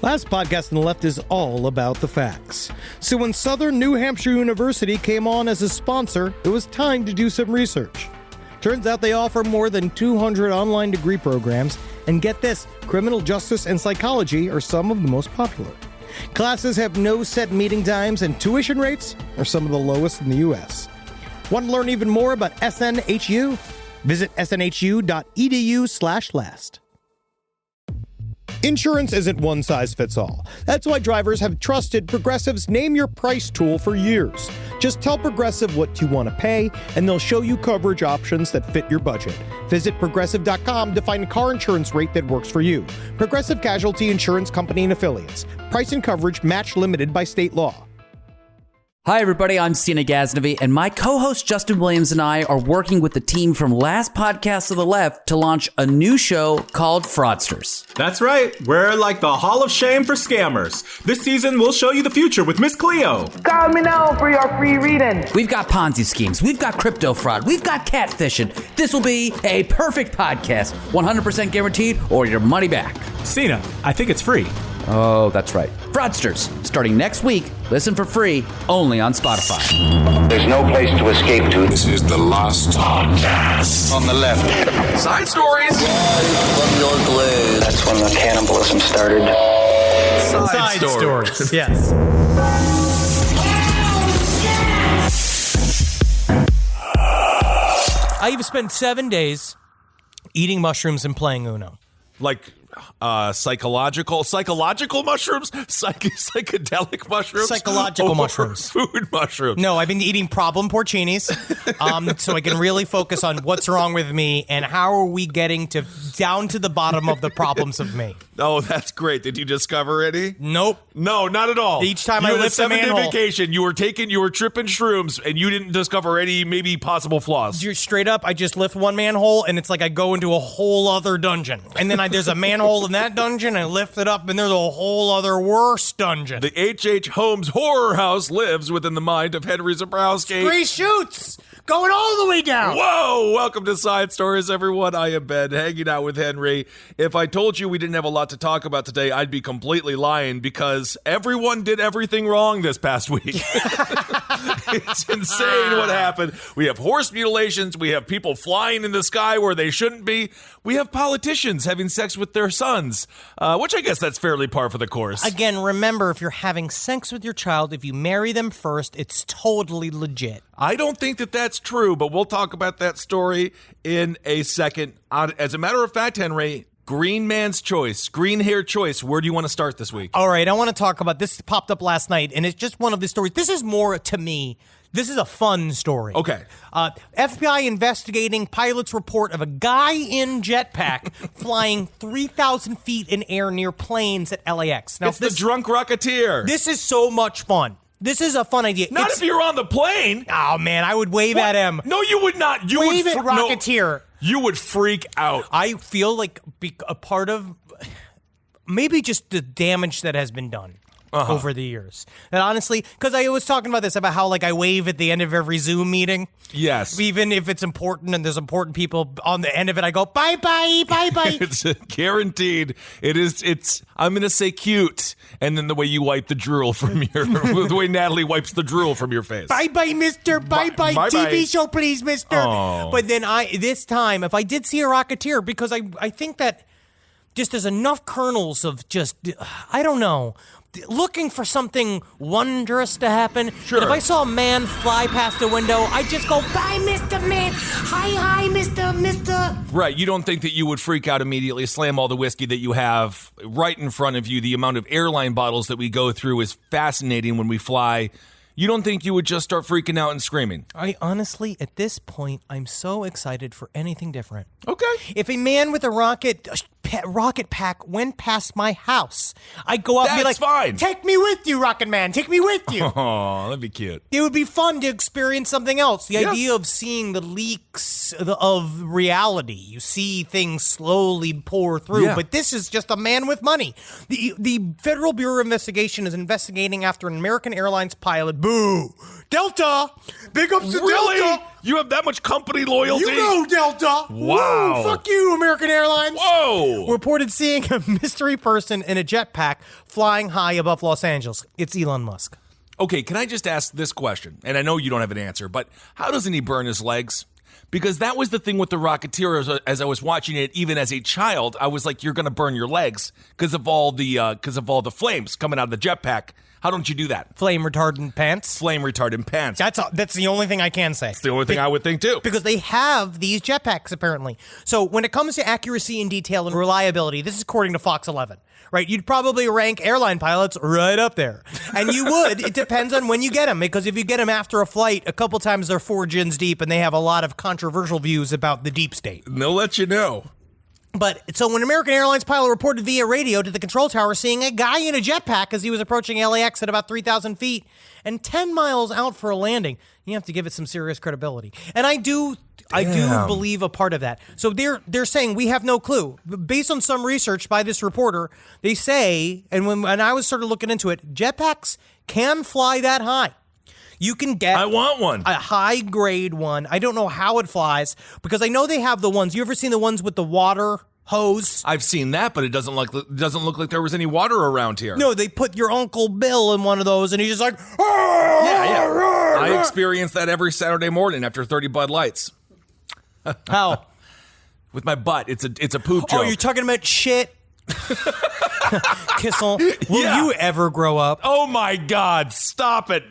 Last podcast on the left is all about the facts. So when Southern New Hampshire University came on as a sponsor, it was time to do some research. Turns out they offer more than 200 online degree programs, and get this, criminal justice and psychology are some of the most popular. Classes have no set meeting times, and tuition rates are some of the lowest in the U.S. Want to learn even more about SNHU? Visit snhu.edu/last. Insurance isn't one size fits all. That's why drivers have trusted Progressive's Name Your Price tool for years. Just tell Progressive what you want to pay, and they'll show you coverage options that fit your budget. Visit Progressive.com to find a car insurance rate that works for you. Progressive Casualty Insurance Company and Affiliates. Price and coverage match limited by state law. Hi, everybody. I'm Sina Ghaznavi, and my co-host Justin Williams and I are working with the team from Last Podcast to the Left to launch a new show called Fraudsters. That's right. We're like the Hall of Shame for scammers. This season, we'll show you the future with Miss Cleo. Call me now for your free reading. We've got Ponzi schemes. We've got crypto fraud. We've got catfishing. This will be a perfect podcast. 100% guaranteed or your money back. Sina, I think it's free. Oh, that's right. Fraudsters, starting next week. Listen for free, only on Spotify. There's no place to escape to. This is the last podcast. On the left. Side stories. From your glade. That's when the cannibalism started. Side stories. Yes. I've spent 7 days eating mushrooms and playing Uno. Like psychological mushrooms, psychedelic mushrooms, Psychological mushrooms, food mushrooms. No, I've been eating problem porcinis, so I can really focus on what's wrong with me and how are we getting down to the bottom of the problems of me. Oh, that's great. Did you discover any? Nope. No, not at all. Each time I lift a manhole. 7-day vacation, you were tripping shrooms, and you didn't discover any maybe possible flaws. You're straight up, I just lift one manhole, and it's like I go into a whole other dungeon, and then there's a manhole in that dungeon, I lift it up, and there's a whole other worse dungeon. The H.H. Holmes horror house lives within the mind of Henry Zabrowski. 3 shoots! Going all the way down! Whoa! Welcome to Side Stories, everyone. I am Ben, hanging out with Henry. If I told you we didn't have a lot to talk about today, I'd be completely lying, because everyone did everything wrong this past week. It's insane what happened. We have horse mutilations. We have people flying in the sky where they shouldn't be. We have politicians having sex with their sons, which I guess that's fairly par for the course. Again, remember, if you're having sex with your child, if you marry them first, it's totally legit. I don't think that that's true, but we'll talk about that story in a second. As a matter of fact, Henry, green man's choice, green hair choice, where do you want to start this week? All right, I want to talk about this. Popped up last night, and it's just one of the stories. This is more, to me, this is a fun story. Okay. FBI investigating pilot's report of a guy in jetpack flying 3,000 feet in air near planes at LAX. Now, it's the drunk Rocketeer. This is so much fun. This is a fun idea. Not if you're on the plane. Oh, man, I would wave at him. No, you would not. You wave would at Rocketeer. No, you would freak out. I feel like a part of maybe just the damage that has been done. Over the years. And honestly, because I was talking about this, about how like I wave at the end of every Zoom meeting. Yes. Even if it's important and there's important people on the end of it, I go, bye-bye, bye-bye. It's guaranteed. It's, I'm going to say cute. And then the way you wipe the drool from the way Natalie wipes the drool from your face. Bye-bye, mister. Bye-bye. TV show, please, mister. Oh. But then this time, if I did see a Rocketeer, because I think that just there's enough kernels of just, I don't know, looking for something wondrous to happen. Sure. And if I saw a man fly past the window, I'd just go, bye, Mr. Man. Hi, Mr. Right. You don't think that you would freak out immediately, slam all the whiskey that you have right in front of you. The amount of airline bottles that we go through is fascinating when we fly. You don't think you would just start freaking out and screaming? I honestly, at this point, I'm so excited for anything different. Okay. If a man with a rocket pack went past my house, I'd go up and be like, fine. Take me with you, Rocket Man. Take me with you. Oh, that'd be cute. It would be fun to experience something else. The idea of seeing the leaks of reality. You see things slowly pour through, but this is just a man with money. The Federal Bureau of Investigation is investigating after an American Airlines pilot. Boo! Delta! Big ups to Delta! You have that much company loyalty? You go, Delta. Wow. Woo, fuck you, American Airlines. Whoa. Reported seeing a mystery person in a jetpack flying high above Los Angeles. It's Elon Musk. Okay, can I just ask this question? And I know you don't have an answer, but how doesn't he burn his legs? Because that was the thing with the Rocketeer. As I was watching it, even as a child, I was like, "You're going to burn your legs because of all the flames coming out of the jetpack." How don't you do that? Flame retardant pants. Flame retardant pants. That's the only thing I can say. That's the only thing I would think too. Because they have these jetpacks apparently. So when it comes to accuracy and detail and reliability, this is according to Fox 11. Right, you'd probably rank airline pilots right up there. And you would. It depends on when you get them, because if you get them after a flight, a couple times they're 4 gins deep, and they have a lot of controversial views about the deep state. And they'll let you know. But so when American Airlines pilot reported via radio to the control tower seeing a guy in a jetpack as he was approaching LAX at about 3,000 feet and 10 miles out for a landing, you have to give it some serious credibility. And I do believe a part of that. So they're saying we have no clue. Based on some research by this reporter, they say, and when I was sort of looking into it, jetpacks can fly that high. You can get I want one. A high grade one. I don't know how it flies because I know they have the ones. You ever seen the ones with the water hose? I've seen that, but it doesn't look like there was any water around here. No, they put your Uncle Bill in one of those, and he's just like, yeah. I experience that every Saturday morning after 30 Bud Lights. How? With my butt. It's a poop joke. Oh, you're talking about shit? Kissel. Will you ever grow up? Oh my God, stop it.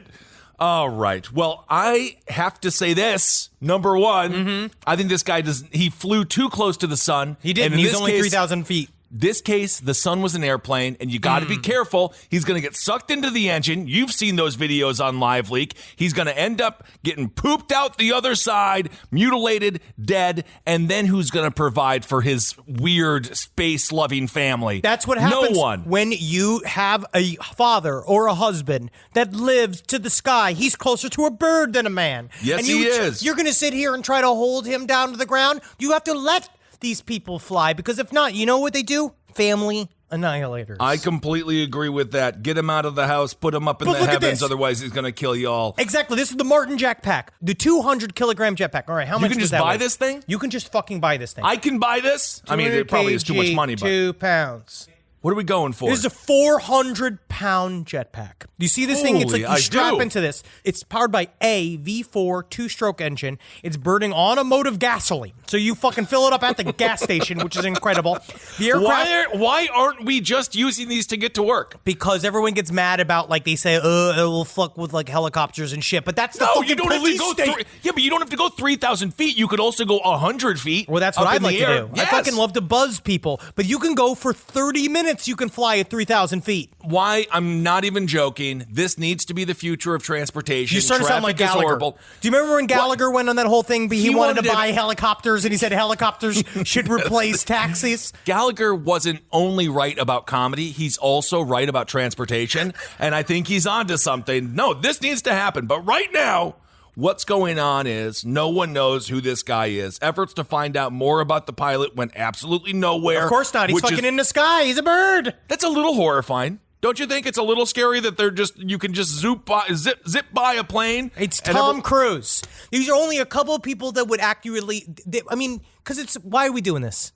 All right. Well, I have to say this. Number one, I think this guy he flew too close to the sun. He didn't. He's only 3,000 feet. This case, the sun was an airplane, and you got to be careful. He's going to get sucked into the engine. You've seen those videos on Live Leak. He's going to end up getting pooped out the other side, mutilated, dead, and then who's going to provide for his weird space-loving family? That's what happens No one. When you have a father or a husband that lives to the sky. He's closer to a bird than a man. Yes, and he is. You're going to sit here and try to hold him down to the ground? You have to let these people fly, because if not, you know what they do? Family annihilators. I completely agree with that. Get him out of the house, put him up in the heavens, otherwise he's going to kill you all. Exactly. This is the Martin jetpack, the 200-kilogram jetpack. All right, how much? You can just buy this thing? You can just fucking buy this thing. I can buy this? I mean, it probably is too much money, but 2 pounds. What are we going for? This is a 400-pound jetpack. Do you see this thing? It's like you strap into this. It's powered by a V4 2-stroke engine. It's burning automotive gasoline. So you fucking fill it up at the gas station, which is incredible. The aircraft, why aren't we just using these to get to work? Because everyone gets mad about, like, they say, it will fuck with, like, helicopters and shit. But that's the fucking you don't have to go but you don't have to go 3,000 feet. You could also go 100 feet. Well, that's what I'd like to do. Yes. I fucking love to buzz people. But you can go for 30 minutes. You can fly at 3,000 feet. Why? I'm not even joking. This needs to be the future of transportation. You start to sound like Gallagher. Do you remember when Gallagher went on that whole thing? He wanted to buy helicopters, and he said helicopters should replace taxis. Gallagher wasn't only right about comedy, he's also right about transportation, and I think he's onto something. No, this needs to happen. But right now, what's going on is no one knows who this guy is. Efforts to find out more about the pilot went absolutely nowhere. Of course not. He's fucking in the sky. He's a bird. That's a little horrifying. Don't you think it's a little scary that you can just zip by a plane? It's Tom Cruise. These are only a couple of people that would accurately, because why are we doing this?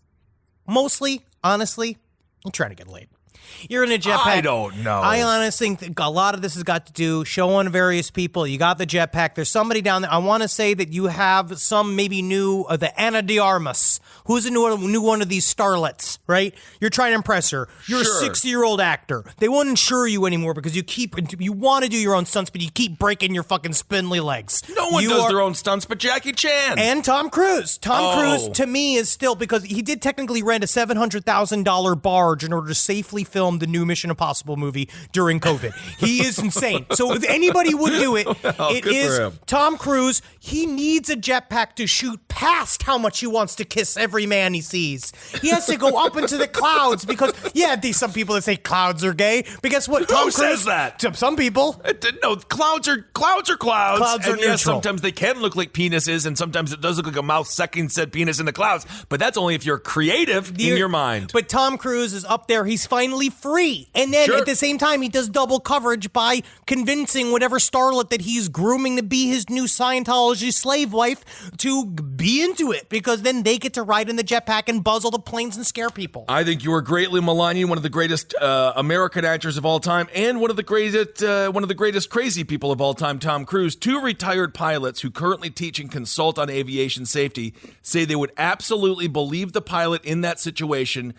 Mostly, honestly, I'm trying to get laid. You're in a jetpack. I don't know. I honestly think a lot of this has got to do showing various people. You got the jetpack. There's somebody down there. I want to say that you have some maybe new, the Ana de Armas, who's a new one of these starlets, right? You're trying to impress her. You're a 60-year-old actor. They won't insure you anymore because you want to do your own stunts, but you keep breaking your fucking spindly legs. No one does their own stunts but Jackie Chan. And Tom Cruise. Tom Cruise, to me, is still, because he did technically rent a $700,000 barge in order to safely film the new Mission Impossible movie during COVID. He is insane. So if anybody would do it, it is Tom Cruise. He needs a jetpack to shoot past how much he wants to kiss every man he sees. He has to go up into the clouds because, there's some people that say clouds are gay. But guess what? Tom Who says that? Some people. No, clouds are clouds. Clouds are neutral. Sometimes they can look like penises, and sometimes it does look like a mouth sucking said penis in the clouds. But that's only if you're creative in your mind. But Tom Cruise is up there. He's finally finally free. And then at the same time, he does double coverage by convincing whatever starlet that he's grooming to be his new Scientology slave wife to be into it, because then they get to ride in the jetpack and buzz all the planes and scare people. I think you are greatly maligning one of the greatest American actors of all time and one of the greatest crazy people of all time, Tom Cruise. 2 retired pilots who currently teach and consult on aviation safety say they would absolutely believe the pilot in that situation,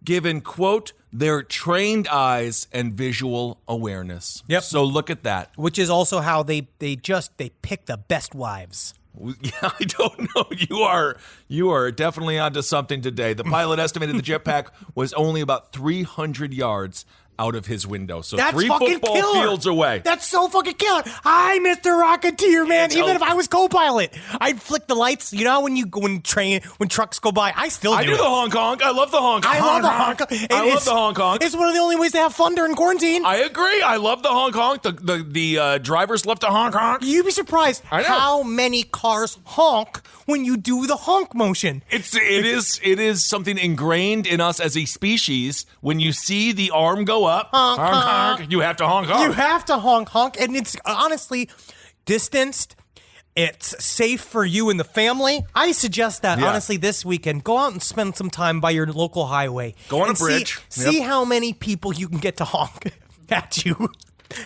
given, quote, their trained eyes and visual awareness. Yep. So look at that. Which is also how they pick the best wives. Yeah, I don't know. You are definitely onto something today. The pilot estimated the jetpack was only about 300 yards out of his window. So That's 3 fucking football killer. fields away. That's so fucking killer. Hi, Mr. Rocketeer, man. Even if I was co-pilot, I'd flick the lights. You know how when trucks go by, I still do I do it. the honk honk. I love the honk honk. I love the honk. I love the honk honk. It's one of the only ways to have fun during quarantine. I agree. I love the honk honk. The drivers love to honk honk. You'd be surprised I know. how many cars honk when you do the honk motion. It is something ingrained in us as a species. When you see the arm go up, honk, honk, you have to honk honk. You have to honk honk, and it's honestly distanced. It's safe for you and the family. I suggest that, honestly, this weekend, go out and spend some time by your local highway. Go on a bridge. See how many people you can get to honk at you.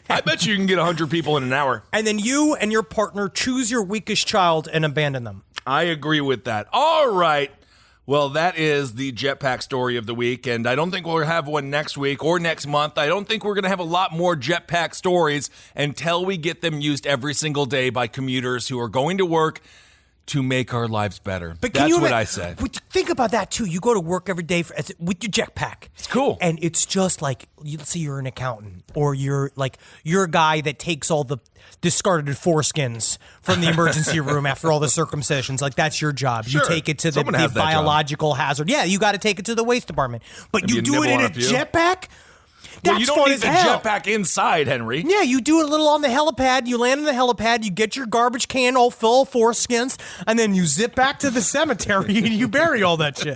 I bet you can get 100 people in an hour. And then you and your partner choose your weakest child and abandon them. I agree with that. All right. Well, that is the jetpack story of the week, and I don't think we'll have one next week or next month. I don't think we're going to have a lot more jetpack stories until we get them used every single day by commuters who are going to work to make our lives better. But That's what I said. Think about that, too. You go to work every day with your jetpack. It's cool. And it's just like, let's say you're an accountant, or you're a guy that takes all the discarded foreskins from the emergency room after all the circumcisions. Like, that's your job. Sure. You take it to the Someone has that biological hazard. Yeah, you got to take it to the waste department. But Maybe you do it in a jetpack? Well, That's you don't fun need as the hell. jetpack inside, Henry. Yeah, you do it a little on the helipad. You land on the helipad. You get your garbage can all full of foreskins, and then you zip back to the cemetery and you bury all that shit.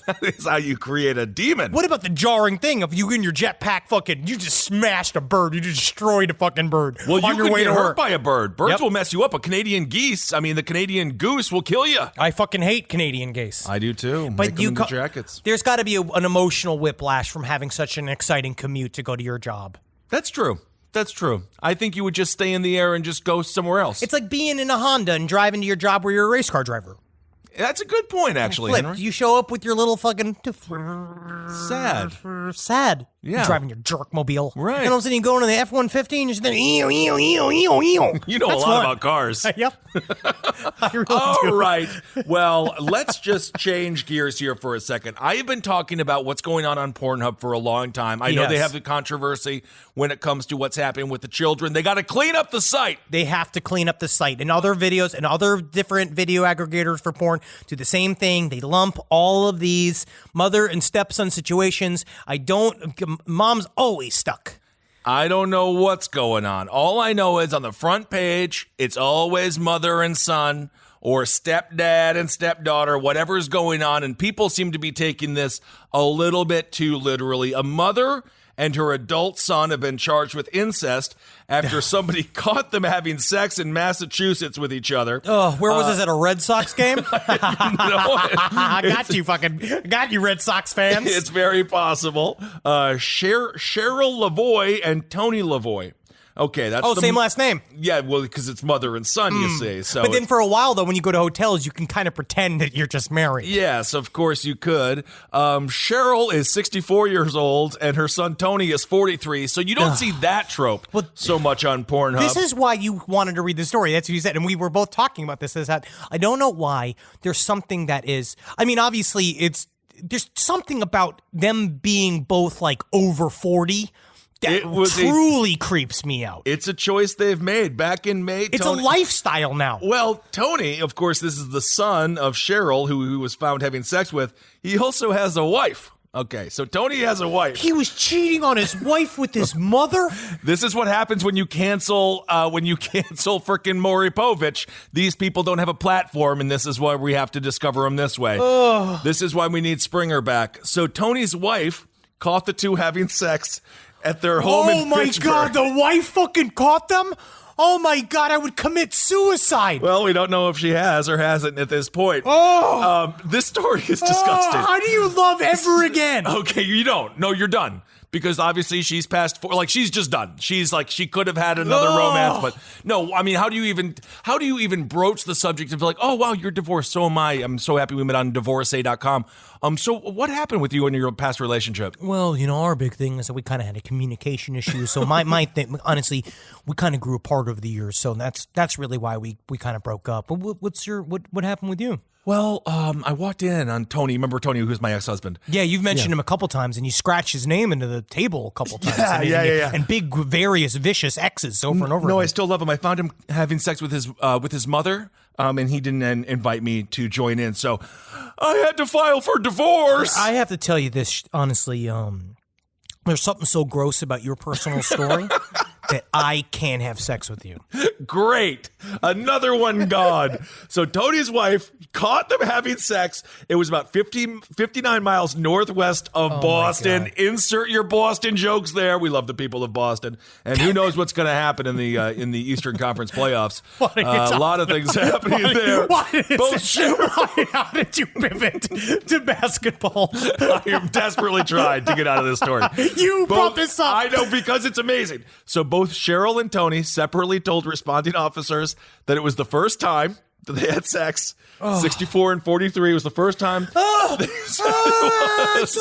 That is how you create a demon. What about the jarring thing of you in your jetpack you just smashed a bird. You just destroyed a fucking bird Well, on you your could way get to hurt work. by a bird. Birds Yep. will mess you up. The Canadian goose will kill you. I fucking hate Canadian geese. I do too. But Make them into jackets. There's got to be an emotional whiplash from having such an exciting commute to go to your job. That's true. That's true. I think you would just stay in the air and just go somewhere else. It's like being in a Honda and driving to your job where you're a race car driver. That's a good point, actually, Flip. Henry. You show up with your little fucking sad. Yeah. You're driving your jerk mobile. Right. And all of a sudden you go into the F-150 and you're sitting there, ew, ew, ew, ew, ew. You know That's a lot fun. about cars. Yep. I really All do. right. Well, let's just change gears here for a second. I have been talking about what's going on Pornhub for a long time. I know they have the controversy when it comes to what's happening with the children. They got to clean up the site. They have to clean up the site. And other videos and other different video aggregators for porn do the same thing. They lump all of these mother and stepson situations. Mom's always stuck. I don't know what's going on. All I know is on the front page, it's always mother and son or stepdad and stepdaughter, whatever's going on. And people seem to be taking this a little bit too literally. A mother and her adult son have been charged with incest after somebody caught them having sex in Massachusetts with each other. Oh, where was this, at a Red Sox game? I Got you, Red Sox fans. It's very possible. Cheryl Lavoie and Tony Lavoie. Okay, that's same last name. Yeah, well, because it's mother and son, you see. So, But then for a while, though, when you go to hotels, you can kind of pretend that you're just married. yes, of course you could. Cheryl is 64 years old, and her son Tony is 43. So you don't see that trope so much on Pornhub. This is why you wanted to read the story. That's what you said. And we were both talking about this, is that I don't know why there's something that is, I mean, obviously there's something about them being both like over 40 that truly creeps me out. It's a choice they've made. Back in May, It's a lifestyle now. Well, Tony, of course, this is the son of Cheryl, who was found having sex with. He also has a wife. Okay, so Tony has a wife. He was cheating on his wife with his mother? This is what happens when you cancel frickin' Maury Povich. These people don't have a platform, and this is why we have to discover them this way. This is why we need Springer back. So Tony's wife caught the two having sex at their home in Fitchburg. God, the wife fucking caught them? Oh my God, I would commit suicide. Well, we don't know if she has or hasn't at this point. This story is disgusting. How do you love ever again? Okay, you don't. No, you're done. Because obviously she's past she's just done. She's like, she could have had another romance, but no, I mean, how do you even broach the subject of like, oh wow, you're divorced, so am I. I'm so happy we met on divorcee.com. So what happened with you in your past relationship? Well, our big thing is that we kind of had a communication issue. So my thing, honestly, we kind of grew apart over the years. So that's really why we kind of broke up. But what happened with you? Well, I walked in on Tony. Remember Tony, who's my ex-husband? Yeah, you've mentioned him a couple times, and you scratched his name into the table a couple times. Yeah. And big, various, vicious exes over and over. No, again. I still love him. I found him having sex with his mother, and he didn't invite me to join in. So I had to file for divorce. I have to tell you this, honestly. There's something so gross about your personal story that I can't have sex with you. Great. Another one gone. So Tony's wife caught them having sex. It was about 59 miles northwest of Boston. Insert your Boston jokes there. We love the people of Boston. And who knows what's going to happen in the Eastern Conference playoffs. A lot of things happening there. How did you pivot to basketball? I am desperately trying to get out of this story. You brought this up. I know, because it's amazing. So both Cheryl and Tony separately told responding officers that it was the first time that they had sex. 64 and 43 was the first time. So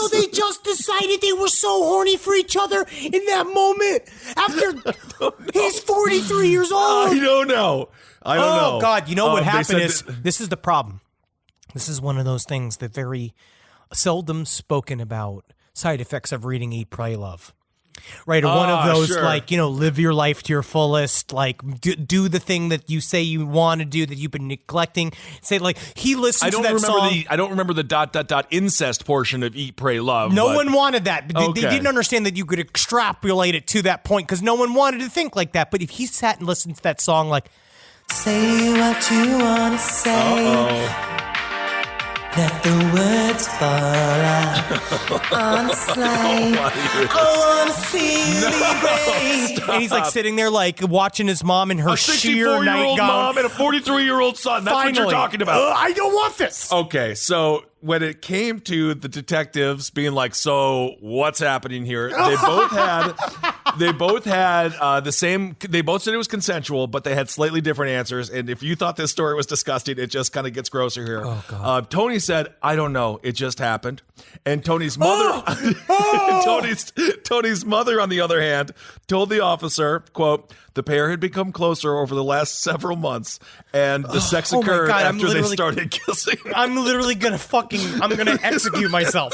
they just decided they were so horny for each other in that moment after he's 43 years old. I don't know. Oh, God. You know what happened is, this is the problem. This is one of those things that very seldom spoken about side effects of reading Eat, Pray, Love. Right, or one of those, sure. Live your life to your fullest, do the thing that you say you want to do that you've been neglecting. Say, he listened to that song. I don't remember the ... incest portion of Eat, Pray, Love. No one wanted that. But they Okay. didn't understand that you could extrapolate it to that point because no one wanted to think like that. But if he sat and listened to that song, say what you want to say. Let the words fall out on slide. I want to see the rain. And he's sitting there watching his mom in her sheer 64-year-old nightgown. mom and a 43-year-old son. That's what you're talking about. I don't want this. Okay, so when it came to the detectives being so what's happening here? They both had the same. They both said it was consensual, but they had slightly different answers. And if you thought this story was disgusting, it just kind of gets grosser here. Oh, God. Tony said, "I don't know. It just happened." And Tony's mother, Tony's mother, on the other hand, told the officer, "quote The pair had become closer over the last several months, and the sex occurred after they started kissing." I'm literally gonna I'm gonna execute myself.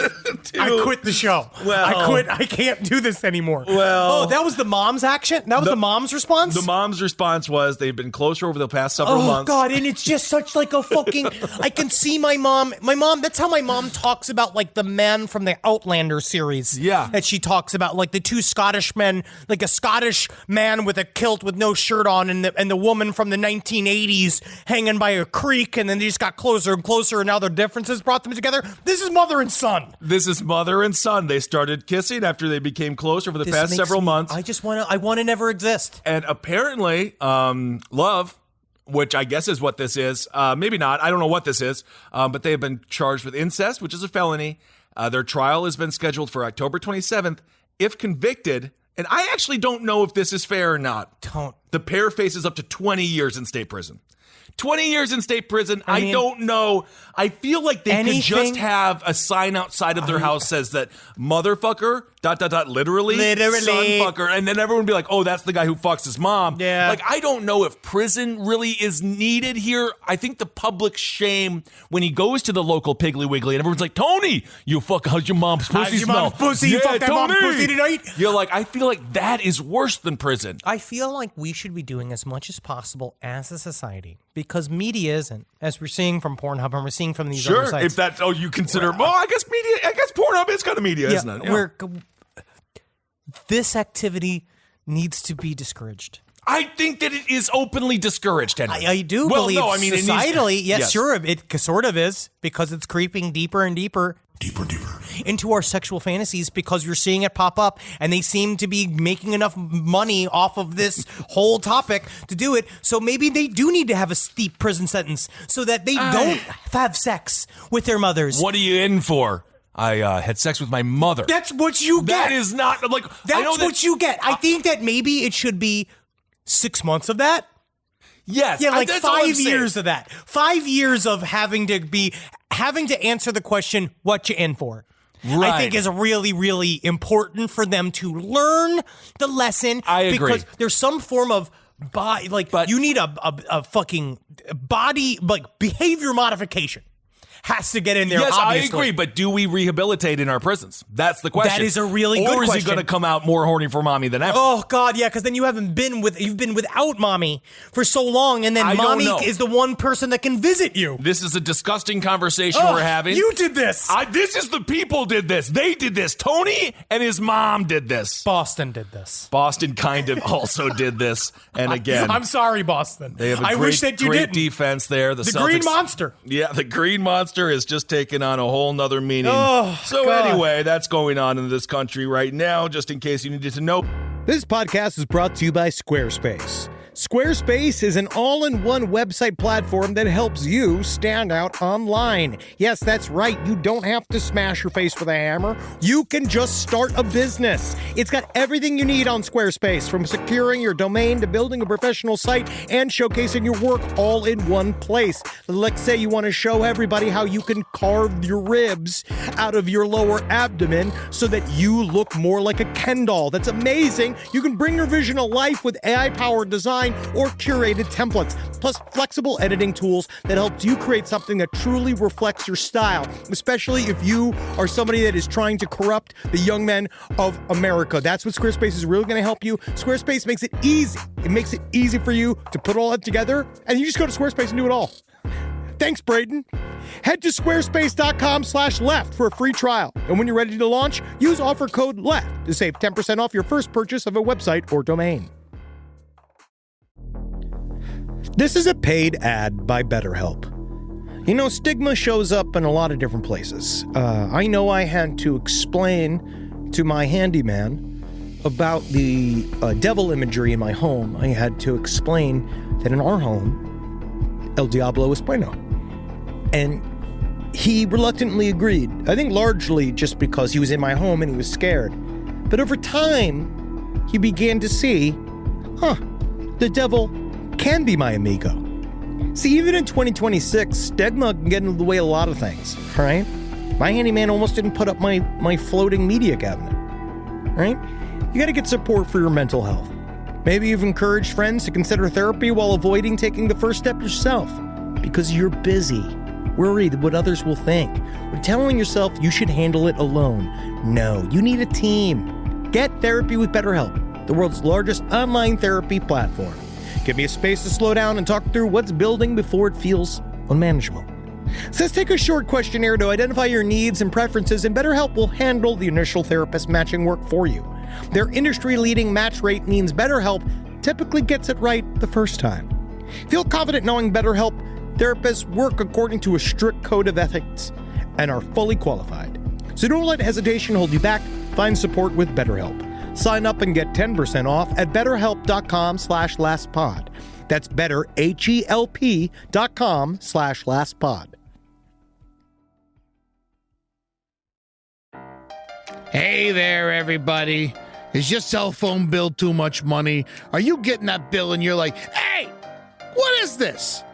I quit the show. Well, I quit. I can't do this anymore. Well, that was the mom's action? That was the mom's response? The mom's response was they've been closer over the past several months. Oh, God, and it's just such a fucking... I can see my mom, that's how my mom talks about, the men from the Outlander series. Yeah. That she talks about, the two Scottish men, a Scottish man with a kilt with no shirt on, and the woman from the 1980s hanging by a creek, and then they just got closer and closer, and now their differences brought them together. This is mother and son. This is mother and son. They started kissing after they became close over the past several months. I want to never exist. And apparently, love, which I guess is what this is, maybe not, I don't know what this is, but they have been charged with incest, which is a felony. Their trial has been scheduled for October 27th. If convicted, and I actually don't know if this is fair or not, the pair faces up to 20 years in state prison. 20 years in state prison. I don't know. I feel like they could just have a sign outside of their house says that motherfucker, ... literally, son fucker. And then everyone would be like, oh, that's the guy who fucks his mom. Yeah. I don't know if prison really is needed here. I think the public shame when he goes to the local Piggly Wiggly and everyone's like, Tony, how's your mom's pussy How's your smell? mom's pussy? You fucked that mom's pussy tonight? You're I feel like that is worse than prison. I feel like we should be doing as much as possible as a society because media isn't, as we're seeing from Pornhub and we're seeing from these other sites. If that's, you consider, I guess Pornhub is kind of media, isn't it? Yeah. This activity needs to be discouraged. I think that it is openly discouraged, Henry. I do believe societally, yes, sure, it sort of is because it's creeping deeper and deeper Deeper. into our sexual fantasies because you're seeing it pop up and they seem to be making enough money off of this whole topic to do it. So maybe they do need to have a steep prison sentence so that they don't have sex with their mothers. What are you in for? I had sex with my mother. That's what you get. That is not like That's what you get. I think that maybe it should be 6 months of that. Yes. Yeah, like that's all I'm 5 saying. years of that. 5 years of having to answer the question, what you in for? Right. I think is really, really important for them to learn the lesson. I agree. Because there's some form of body, you need a fucking body, behavior modification. Has to get in there, Yes, obviously. I agree, but do we rehabilitate in our prisons? That's the question. That is a really good question. Or is he question. going to come out more horny for mommy than ever? Oh, God, yeah, because then you've been without mommy for so long, and then I don't mommy know. is the one person that can visit you. This is a disgusting conversation we're having. You did this. This is the people did this. They did this. Tony and his mom did this. Boston did this. Boston kind of also did this. And again, I'm sorry, Boston. they have a I great, wish that you great didn't. defense there. The Green Celtics- Monster. Yeah, the Green Monster is just taking on a whole nother meaning. Oh, so God. anyway, that's going on in this country right now, just in case you needed to know. This podcast is brought to you by Squarespace. Squarespace is an all-in-one website platform that helps you stand out online. Yes, that's right. You don't have to smash your face with a hammer. You can just start a business. It's got everything you need on Squarespace, from securing your domain to building a professional site and showcasing your work all in one place. Let's say you want to show everybody how you can carve your ribs out of your lower abdomen so that you look more like a Ken doll. That's amazing. You can bring your vision to life with AI-powered design or curated templates, plus flexible editing tools that helps you create something that truly reflects your style, especially if you are somebody that is trying to corrupt the young men of America. That's what Squarespace is really going to help you. Squarespace makes it easy. It makes it easy for you to put all that together, and you just go to Squarespace and do it all. Thanks, Braden. Head to squarespace.com/left for a free trial. And when you're ready to launch, use offer code LEFT to save 10% off your first purchase of a website or domain. This is a paid ad by BetterHelp. You know, stigma shows up in a lot of different places. I know I had to explain to my handyman about the devil imagery in my home. I had to explain that in our home, El Diablo es bueno. And he reluctantly agreed. I think largely just because he was in my home and he was scared. But over time, he began to see, the devil can be my amigo. See, even in 2026, stigma can get in the way of a lot of things, right? My handyman almost didn't put up my floating media cabinet, right? You got to get support for your mental health. Maybe you've encouraged friends to consider therapy while avoiding taking the first step yourself because you're busy, worried what others will think, or telling yourself you should handle it alone. No, you need a team. Get therapy with BetterHelp, the world's largest online therapy platform. Give me a space to slow down and talk through what's building before it feels unmanageable. So let's take a short questionnaire to identify your needs and preferences, and BetterHelp will handle the initial therapist matching work for you. Their industry-leading match rate means BetterHelp typically gets it right the first time. Feel confident knowing BetterHelp therapists work according to a strict code of ethics and are fully qualified. So don't let hesitation hold you back. Find support with BetterHelp. Sign up and get 10% off at betterhelp.com/lastpod. That's betterhelp.com/lastpod. Hey there, everybody. Is your cell phone bill too much money? Are you getting that bill and you're like, hey, what is this?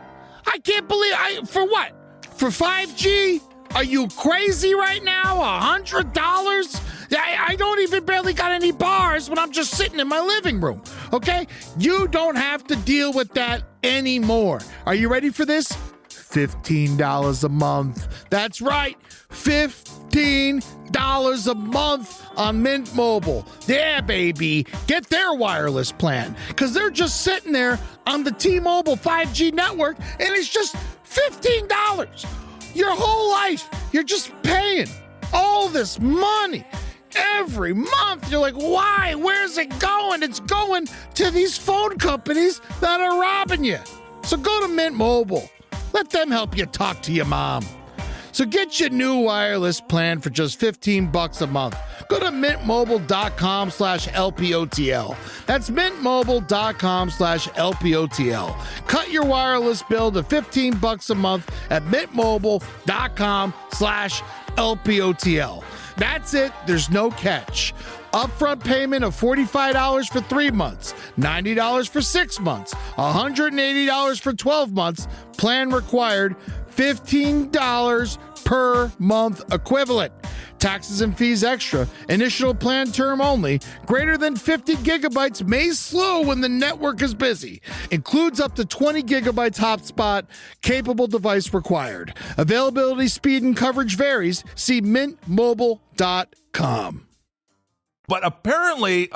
I can't believe for what? For 5G? Are you crazy right now? $100? I don't even barely got any bars when I'm just sitting in my living room, okay? You don't have to deal with that anymore. Are you ready for this? $15 a month. That's right, $15 a month on Mint Mobile. Yeah, baby. Get their wireless plan, because they're just sitting there on the T-Mobile 5G network, and it's just $15. Your whole life, you're just paying all this money every month. You're like, why? Where's it going? It's going to these phone companies that are robbing you. So go to Mint Mobile. Let them help you talk to your mom. So get your new wireless plan for just $15 a month. Go to mintmobile.com/LPOTL. That's mintmobile.com/LPOTL. Cut your wireless bill to $15 a month at mintmobile.com/LPOTL. That's it. There's no catch. Upfront payment of $45 for 3 months, $90 for 6 months, $180 for 12 months. Plan required, $15 per month equivalent. Taxes and fees extra. Initial plan term only. Greater than 50 gigabytes may slow when the network is busy. Includes up to 20 gigabytes hotspot. Capable device required. Availability, speed, and coverage varies. See mintmobile.com. But apparently,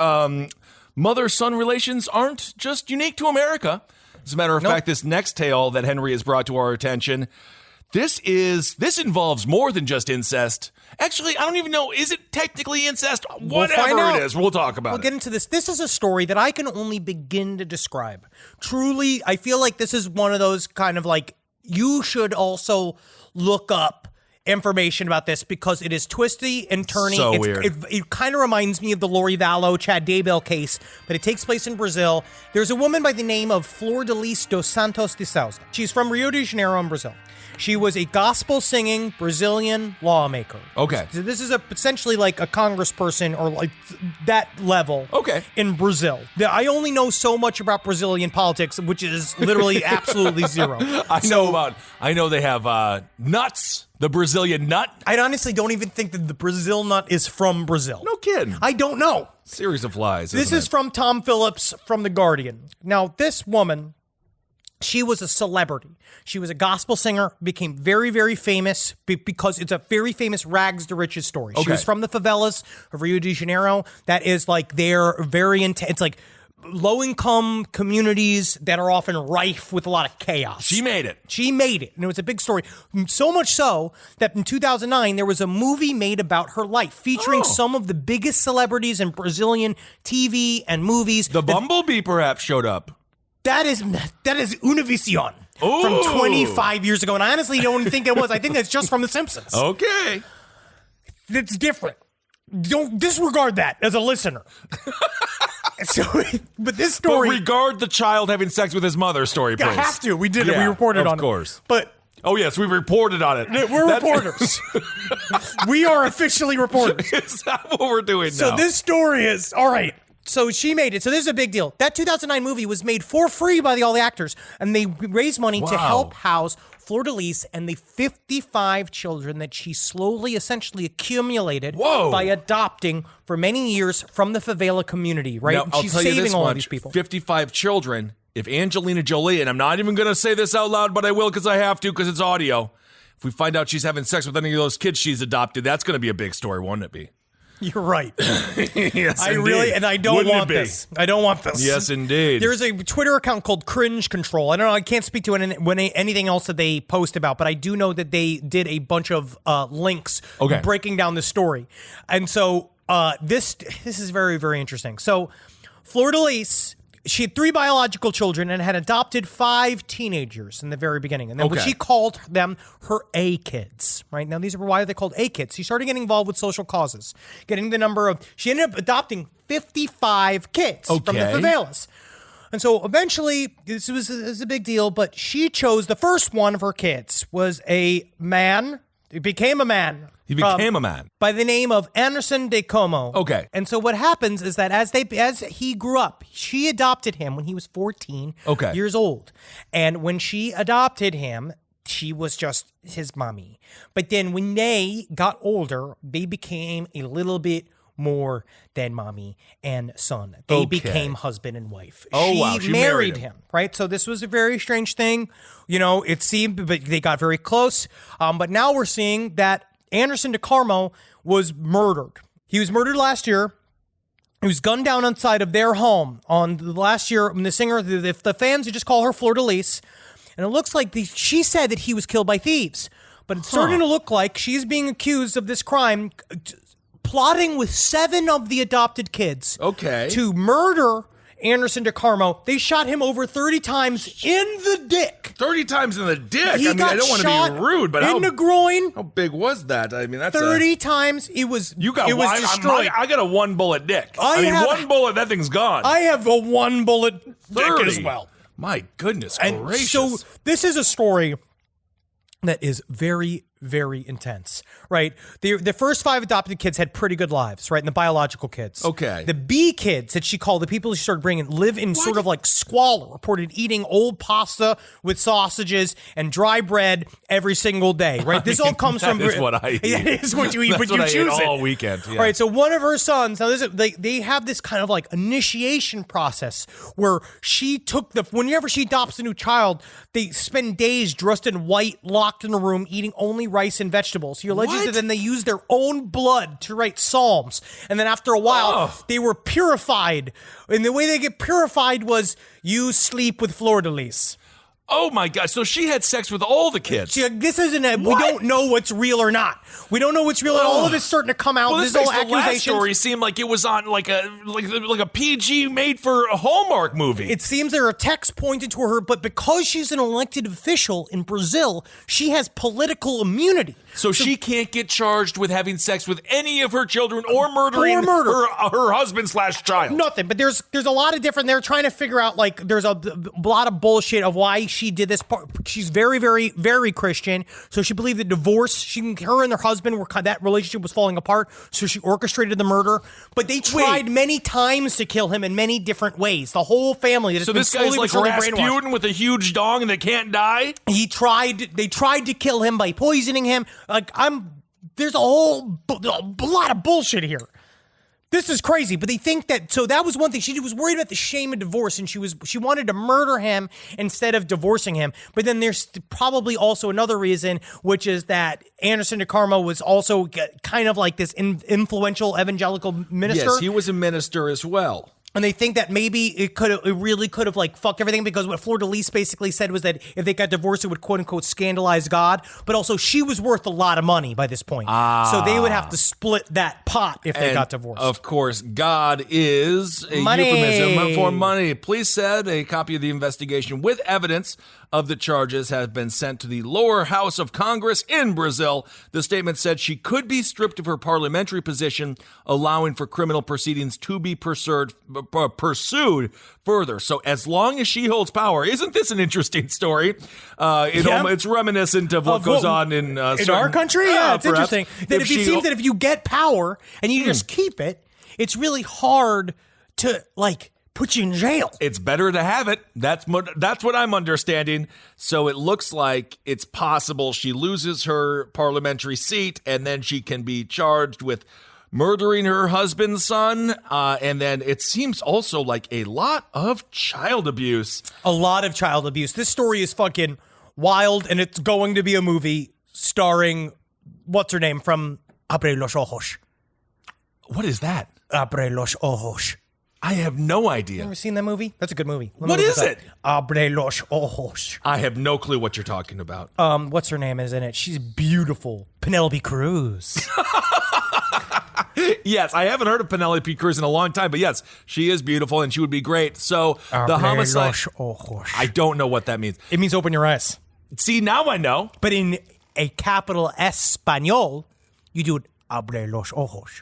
mother-son relations aren't just unique to America. As a matter of fact, this next tale that Henry has brought to our attention, this involves more than just incest. Actually, I don't even know, is it technically incest? Whatever it is, we'll talk about it. We'll get into this. This is a story that I can only begin to describe. Truly, I feel like this is one of those kind of like, you should also look up information about this because it is twisty and turny. So weird. It kind of reminds me of the Lori Vallow, Chad Daybell case, but it takes place in Brazil. There's a woman by the name of Flordelis dos Santos de Souza. She's from Rio de Janeiro in Brazil. She was a gospel-singing Brazilian lawmaker. Okay. So this is essentially like a congressperson or like that level in Brazil. I only know so much about Brazilian politics, which is literally absolutely zero. I know they have nuts, the Brazilian nut. I honestly don't even think that the Brazil nut is from Brazil. No kidding. I don't know. Series of lies. This is from Tom Phillips from The Guardian. Now, this woman, she was a celebrity. She was a gospel singer, became very, very famous because it's a very famous rags to riches story. She was from the favelas of Rio de Janeiro. That is like they're very intense. It's like low-income communities that are often rife with a lot of chaos. She made it. And it was a big story. So much so that in 2009, there was a movie made about her life featuring some of the biggest celebrities in Brazilian TV and movies. The Bumblebee perhaps showed up. That is Univision from 25 years ago. And I honestly don't think it was. I think that's just from The Simpsons. Okay. It's different. Don't disregard that as a listener. But this story... But regard the child having sex with his mother story, please. I have to. We did it. We reported on it. Of course. But... Oh, yes, we reported on it. We're reporters. We are officially reporters. Is that what we're doing now? So this story is... All right. So she made it. So this is a big deal. That 2009 movie was made for free by all the actors, and they raised money to help house Flordelis and the 55 children that she slowly, essentially accumulated by adopting for many years from the favela community, right? Now, And I'll she's tell you saving this all much, of these people. 55 children. If Angelina Jolie, and I'm not even going to say this out loud, but I will because I have to because it's audio. If we find out she's having sex with any of those kids she's adopted, that's going to be a big story, won't it be? You're right. Yes, I don't want this. I don't want this. Yes, indeed. There's a Twitter account called Cringe Control. I don't know. I can't speak to anything else that they post about, but I do know that they did a bunch of links breaking down the story. And so this is very, very interesting. So Flordelis, she had 3 biological children and had adopted 5 teenagers in the very beginning. And then she called them her A kids, right? Now, why are they called A kids? She started getting involved with social causes, she ended up adopting 55 kids from the favelas. And so eventually, this was a big deal, but she chose the first one of her kids was a man. He became a man. By the name of Anderson de Como. Okay. And so what happens is that as he grew up, she adopted him when he was 14 years old. And when she adopted him, she was just his mommy. But then when they got older, they became a little bit more than mommy and son. They became husband and wife. She married him, right? So this was a very strange thing. You know, it seemed, but they got very close. But now we're seeing that Anderson de Carmo was murdered. He was murdered last year. He was gunned down inside of their home on the last year. The singer, the fans just call her Flordelis. And it looks like she said that he was killed by thieves. But it's starting to look like she's being accused of this crime, plotting with 7 of the adopted kids to murder Anderson DeCarmo, they shot him over 30 times in the dick. 30 times in the dick? He I don't want to be rude, but in the groin. How big was that? I mean, that's 30 times. It was destroyed. I got a 1-bullet dick. One bullet, that thing's gone. I have a 1-bullet dick as well. My goodness and gracious. So this is a story that is very, very intense, right? The first 5 adopted kids had pretty good lives, right? And the biological kids. Okay. The B kids that she called, the people she started bringing, live in sort of like squalor, reported eating old pasta with sausages and dry bread every single day, right? This all comes from... That is what I eat. It is what you eat, but you choose it. All weekend. Yeah. All right, so one of her sons, now they have this kind of like initiation process where she took whenever she adopts a new child, they spend days dressed in white, locked in a room, eating only rice and vegetables. He alleges that then they used their own blood to write psalms. And then after a while, they were purified. And the way they get purified was you sleep with Flordelis. Oh my God. So she had sex with all the kids. This isn't we don't know what's real or not. We don't know what's real. And all of it's starting to come out. Well, this makes whole the last story seem like it was on like a PG made for a Hallmark movie. It seems there are texts pointed to her, but because she's an elected official in Brazil, she has political immunity. So she can't get charged with having sex with any of her children or murdering her husband/child. Nothing. But there's a lot of different. They're trying to figure out like there's a lot of bullshit of why she did this part. She's very, very, very Christian. So she believed that divorce. Her and her husband that relationship was falling apart. So she orchestrated the murder. But they tried many times to kill him in many different ways. The whole family. So this guy's like Rasputin with a huge dong and they can't die. They tried to kill him by poisoning him. There's a lot of bullshit here. This is crazy, but they think so that was one thing. She was worried about the shame of divorce, and she wanted to murder him instead of divorcing him. But then there's probably also another reason, which is that Anderson DeCarmo was also kind of like this influential evangelical minister. Yes, he was a minister as well. And they think that maybe it really could have like fucked everything, because what Flordelis basically said was that if they got divorced, it would quote unquote scandalize God. But also she was worth a lot of money by this point. So they would have to split that pot if they got divorced. Of course, God is a euphemism for money. Police said a copy of the investigation with evidence of the charges has been sent to the lower house of Congress in Brazil. The statement said she could be stripped of her parliamentary position, allowing for criminal proceedings to be pursued further. So as long as she holds power, isn't this an interesting story? It's reminiscent of what goes on in our country. Yeah, it's interesting. That it seems that if you get power and you just keep it, it's really hard to put you in jail. It's better to have it. That's what I'm understanding. So it looks like it's possible she loses her parliamentary seat, and then she can be charged with murdering her husband's son. And then it seems also like a lot of child abuse. A lot of child abuse. This story is fucking wild, and it's going to be a movie starring what's her name from Abre los Ojos. What is that? Abre los Ojos. I have no idea. You ever seen that movie? That's a good movie. What is it? Abre los ojos. I have no clue what you're talking about. What's her name is in it? She's beautiful. Penelope Cruz. Yes, I haven't heard of Penelope Cruz in a long time, but yes, she is beautiful and she would be great. So the homicide. Los ojos. I don't know what that means. It means open your eyes. See, now I know. But in a capital Espanol, you do it. Abre los ojos.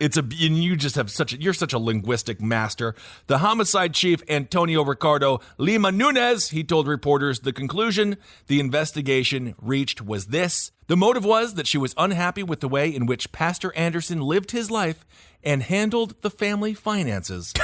You're such a linguistic master. The homicide chief, Antonio Ricardo Lima Nunez, he told reporters the conclusion the investigation reached was this. The motive was that she was unhappy with the way in which Pastor Anderson lived his life and handled the family finances.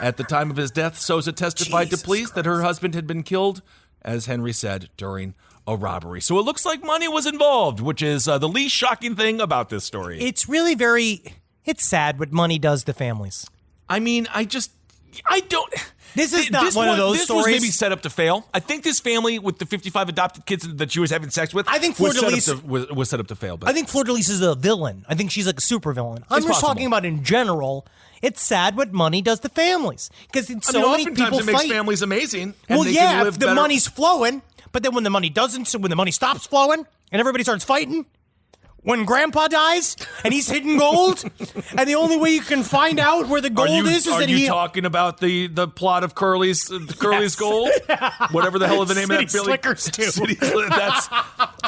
At the time of his death, Souza testified to police that her husband had been killed, as Henry said, during a robbery. So it looks like money was involved, which is the least shocking thing about this story. It's really it's sad what money does to families. I mean, I don't... This is not one of those stories. This was maybe set up to fail. I think this family with the 55 adopted kids that she was having sex with was set up to fail. But I think Flordelis is a villain. I think she's like a super villain. I'm just talking about in general. It's sad what money does to families. Because many people it makes families amazing. Well, if the money's flowing... But then when the money stops flowing and everybody starts fighting, When Grandpa dies and he's hidden gold, and the only way you can find out where the gold is Are that you talking about the plot of Curly's Gold? Whatever the hell is the name of that, Billy? Slickers 2. That's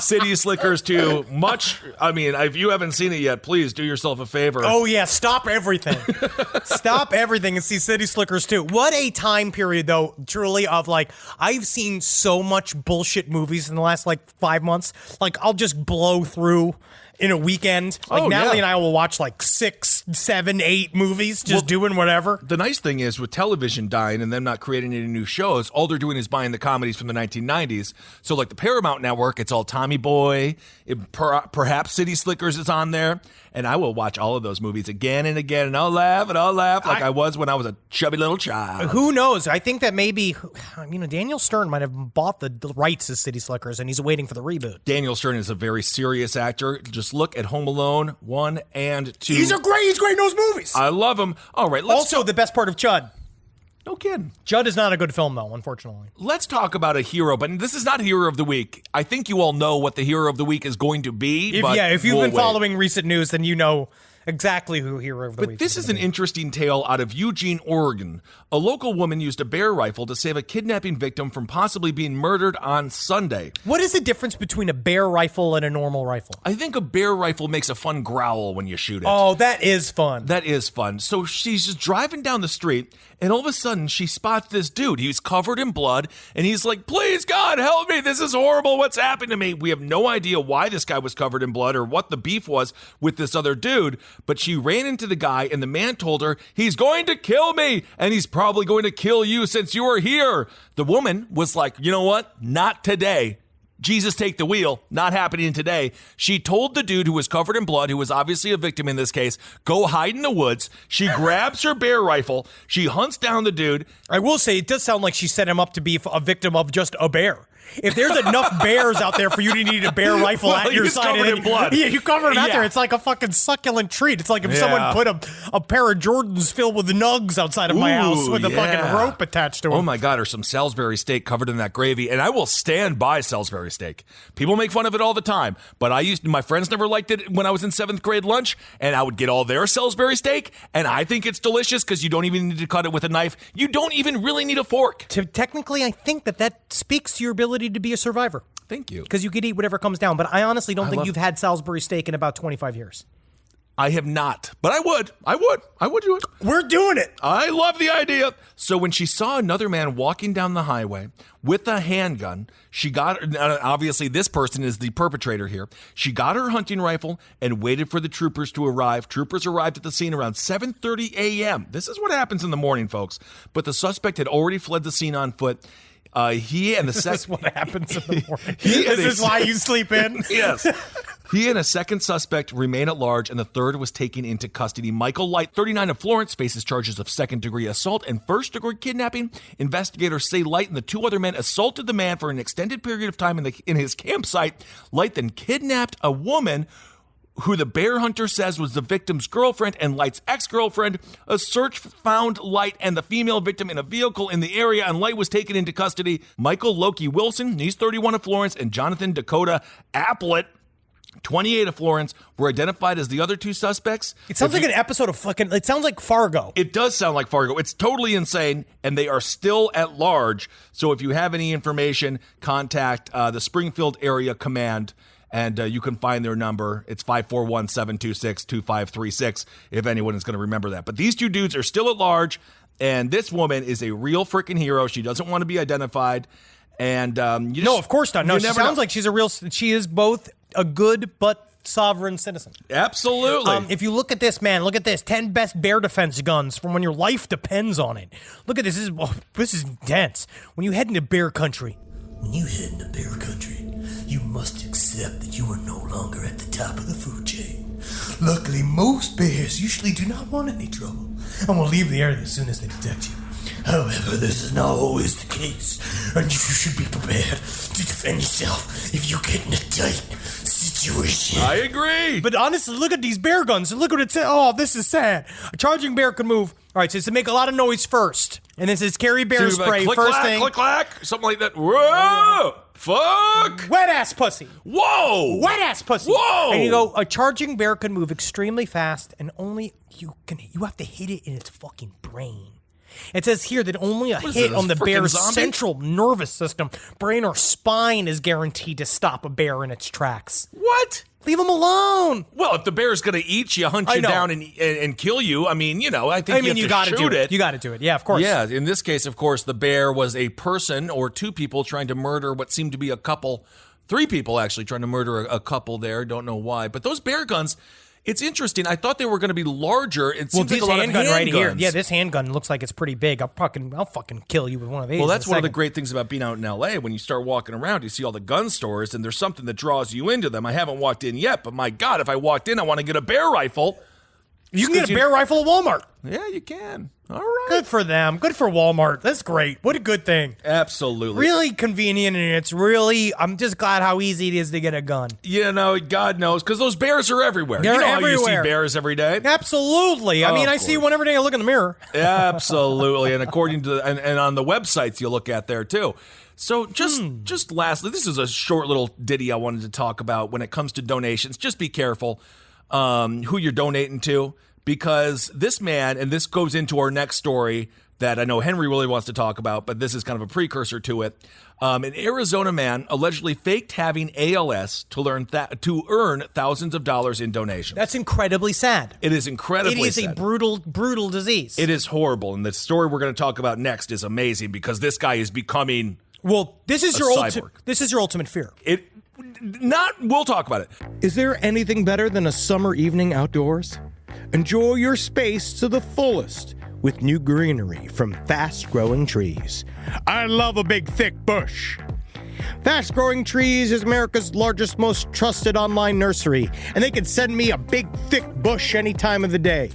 City Slickers 2. If you haven't seen it yet, please do yourself a favor. Oh, yeah. Stop everything. Stop everything and see City Slickers 2. What a time period, though, truly, of I've seen so much bullshit movies in the last 5 months. I'll just blow through in a weekend. Natalie and I will watch 6, 7, 8 movies, doing whatever. The nice thing is, with television dying and them not creating any new shows, all they're doing is buying the comedies from the 1990s. So the Paramount Network, it's all Tommy Boy, perhaps City Slickers is on there, and I will watch all of those movies again and again, and I'll laugh like I was when I was a chubby little child. Who knows? I think that maybe, Daniel Stern might have bought the rights to City Slickers, and he's waiting for the reboot. Daniel Stern is a very serious actor. Just look at Home Alone 1 and 2. He's great in those movies. I love him. All right, the best part of Chud. No kidding. Chud is not a good film, though, unfortunately. Let's talk about a hero, but this is not Hero of the Week. I think you all know what the Hero of the Week is going to be. If you've been following recent news, then you know exactly who Hero of the Week is. But this is an interesting tale out of Eugene, Oregon. A local woman used a bear rifle to save a kidnapping victim from possibly being murdered on Sunday. What is the difference between a bear rifle and a normal rifle? I think a bear rifle makes a fun growl when you shoot it. Oh, that is fun. That is fun. So she's just driving down the street, and all of a sudden she spots this dude. He's covered in blood, and he's like, "Please, God, help me. This is horrible. What's happened to me?" We have no idea why this guy was covered in blood or what the beef was with this other dude, but she ran into the guy, and the man told her, "He's going to kill me, and he's probably going to kill you since you are here." The woman was like, "You know what? Not today. Jesus, take the wheel. Not happening today." She told the dude who was covered in blood, who was obviously a victim in this case, go hide in the woods. She grabs her bear rifle. She hunts down the dude. I will say, it does sound like she set him up to be a victim of just a bear. If there's enough bears out there for you to need a bear rifle at your side, covered in blood. Yeah, you cover him out there. It's like a fucking succulent treat. It's like if someone put a pair of Jordans filled with nugs outside of my house with a fucking rope attached to them. Oh my God, or some Salisbury steak covered in that gravy. And I will stand by Salisbury steak. People make fun of it all the time, but my friends never liked it when I was in 7th grade lunch, and I would get all their Salisbury steak, and I think it's delicious because you don't even need to cut it with a knife. You don't even really need a fork. Technically, I think that speaks to your ability to be a survivor. Thank you. Because you could eat whatever comes down, but I honestly don't think you've had Salisbury steak in about 25 years. I have not, but I would do it. We're doing it. I love the idea. So when she saw another man walking down the highway with a handgun, she got, obviously this person is the perpetrator here. She got her hunting rifle and waited for the troopers to arrive. Troopers arrived at the scene around 7:30 a.m. This is what happens in the morning, folks. But the suspect had already fled the scene on foot. He and the This is what happens in the morning. This is why you sleep in. Yes. He and a second suspect remain at large, and the third was taken into custody. Michael Light, 39 of Florence, faces charges of second-degree assault and first-degree kidnapping. Investigators say Light and the two other men assaulted the man for an extended period of time in his campsite. Light then kidnapped a woman who the bear hunter says was the victim's girlfriend and Light's ex-girlfriend. A search found Light and the female victim in a vehicle in the area, and Light was taken into custody. Michael Loki Wilson, he's 31 of Florence, and Jonathan Dakota Applett, 28 of Florence, were identified as the other two suspects. It sounds like an episode of it sounds like Fargo. It does sound like Fargo. It's totally insane, and they are still at large. So if you have any information, contact the Springfield Area Command, and you can find their number. It's 541-726-2536, if anyone is going to remember that. But these two dudes are still at large, and this woman is a real freaking hero. She doesn't want to be identified. And no, of course not. No, she sounds like she's she is both a good but sovereign citizen. Absolutely. If you look at this, man, look at this. 10 best bear defense guns from when your life depends on it. Look at this. This is intense. When you head into bear country, you must accept that you are no longer at the top of the food chain. Luckily, most bears usually do not want any trouble and will leave the area as soon as they detect you. However, this is not always the case, and you should be prepared to defend yourself if you get in a tight situation. I agree. But honestly, look at these bear guns and look what it says. Oh, this is sad. A charging bear can move All right, so it's to make a lot of noise first. And this is Carrie Bear So spray. click, First clack, thing. click, clack, something like that. Whoa! Fuck! Wet ass pussy. Whoa! Wet ass pussy. Whoa! And you go, a charging bear can move extremely fast, and only you have to hit it in its fucking brain. It says here that only a hit on the bear's central nervous system, brain, or spine is guaranteed to stop a bear in its tracks. What? Leave him alone. Well, if the bear's going to eat you, hunt you down, and kill you, I mean, I think you have to shoot it. You got to do it. Yeah, of course. Yeah, in this case, of course, the bear was a person or two people trying to murder what seemed to be a couple. 3 people actually trying to murder a couple there. Don't know why. But those bear guns, it's interesting. I thought they were going to be larger. It seems like a lot of handgun right here. Yeah, this handgun looks like it's pretty big. I'll fucking kill you with one of these. Well, that's one of the great things about being out in LA. When you start walking around, you see all the gun stores, and there's something that draws you into them. I haven't walked in yet, but my God, if I walked in, I want to get a bear rifle. You can get a bear rifle at Walmart. Yeah, you can. All right. Good for them. Good for Walmart. That's great. What a good thing. Absolutely. Really convenient, and it's really, I'm just glad how easy it is to get a gun. God knows, because those bears are everywhere. They're everywhere. everywhere. How you see bears every day? Absolutely. I mean, I see one every day I look in the mirror. Absolutely. And according to, and on the websites you look at there too. So just lastly, this is a short little ditty I wanted to talk about when it comes to donations. Just be careful who you're donating to, because this man, and this goes into our next story that I know Henry really wants to talk about, but this is kind of a precursor to it. An Arizona man allegedly faked having ALS to earn thousands of dollars in donations. That's incredibly sad. It is incredibly sad. It is a brutal disease. It is horrible, and the story we're going to talk about next is amazing because this guy is becoming this is your ultimate fear. We'll talk about it. Is there anything better than a summer evening outdoors? Enjoy your space to the fullest with new greenery from Fast Growing Trees. I love a big, thick bush. Fast Growing Trees is America's largest, most trusted online nursery, and they can send me a big, thick bush any time of the day.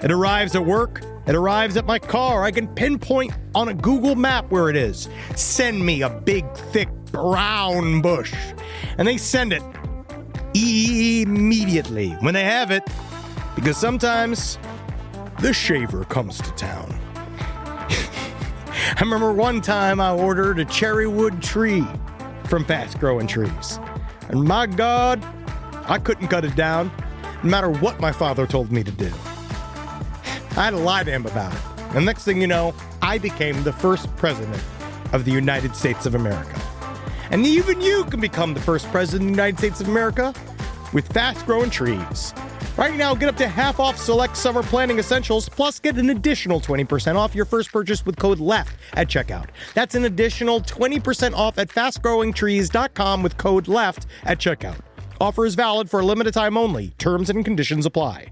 It arrives at work. It arrives at my car. I can pinpoint on a Google map where it is. Send me a big, thick, brown bush. And they send it immediately when they have it, because sometimes the shaver comes to town. I remember one time I ordered a cherry wood tree from Fast Growing Trees. And my God, I couldn't cut it down, no matter what my father told me to do. I had to lie to him about it. And next thing you know, I became the first president of the United States of America. And even you can become the first president of the United States of America with Fast Growing Trees. Right now, get up to half off select summer planting essentials, plus get an additional 20% off your first purchase with code LEFT at checkout. That's an additional 20% off at fastgrowingtrees.com with code LEFT at checkout. Offer is valid for a limited time only. Terms and conditions apply.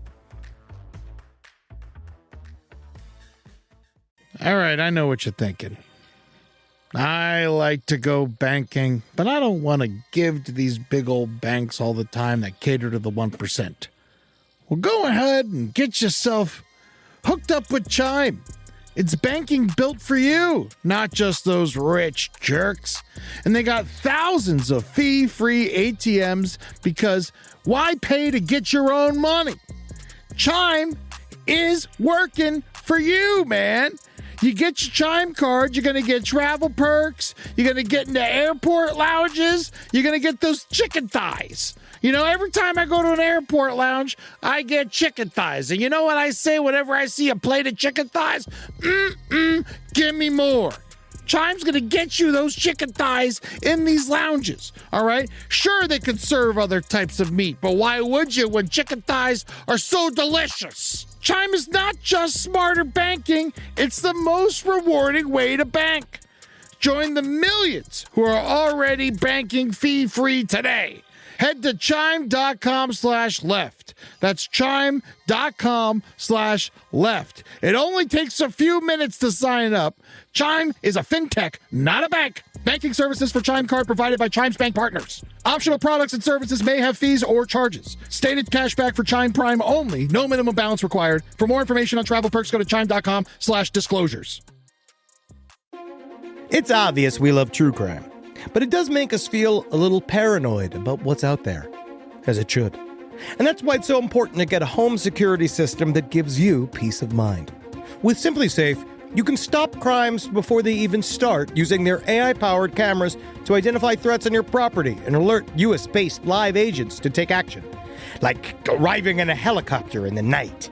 All right, I know what you're thinking. I like to go banking, but I don't want to give to these big old banks all the time that cater to the 1%. Well, go ahead and get yourself hooked up with Chime. It's banking built for you, not just those rich jerks. And they got thousands of fee-free ATMs because why pay to get your own money? Chime is working for you, man. You get your Chime card, you're going to get travel perks, you're going to get into airport lounges, you're going to get those chicken thighs. You know, every time I go to an airport lounge, I get chicken thighs. And you know what I say whenever I see a plate of chicken thighs? Give me more. Chime's going to get you those chicken thighs in these lounges, all right? Sure, they could serve other types of meat, but why would you when chicken thighs are so delicious? Chime is not just smarter banking, it's the most rewarding way to bank. Join the millions who are already banking fee-free today. Head to chime.com/left. That's chime.com/left. It only takes a few minutes to sign up. Chime is a fintech, not a bank. Banking services for Chime Card provided by Chime's bank partners. Optional products and services may have fees or charges. Stated cashback for Chime Prime only. No minimum balance required. For more information on travel perks, go to chime.com/disclosures. It's obvious we love true crime, but it does make us feel a little paranoid about what's out there, as it should. And that's why it's so important to get a home security system that gives you peace of mind. With Simply Safe, you can stop crimes before they even start using their AI-powered cameras to identify threats on your property and alert US-based live agents to take action. Like arriving in a helicopter in the night,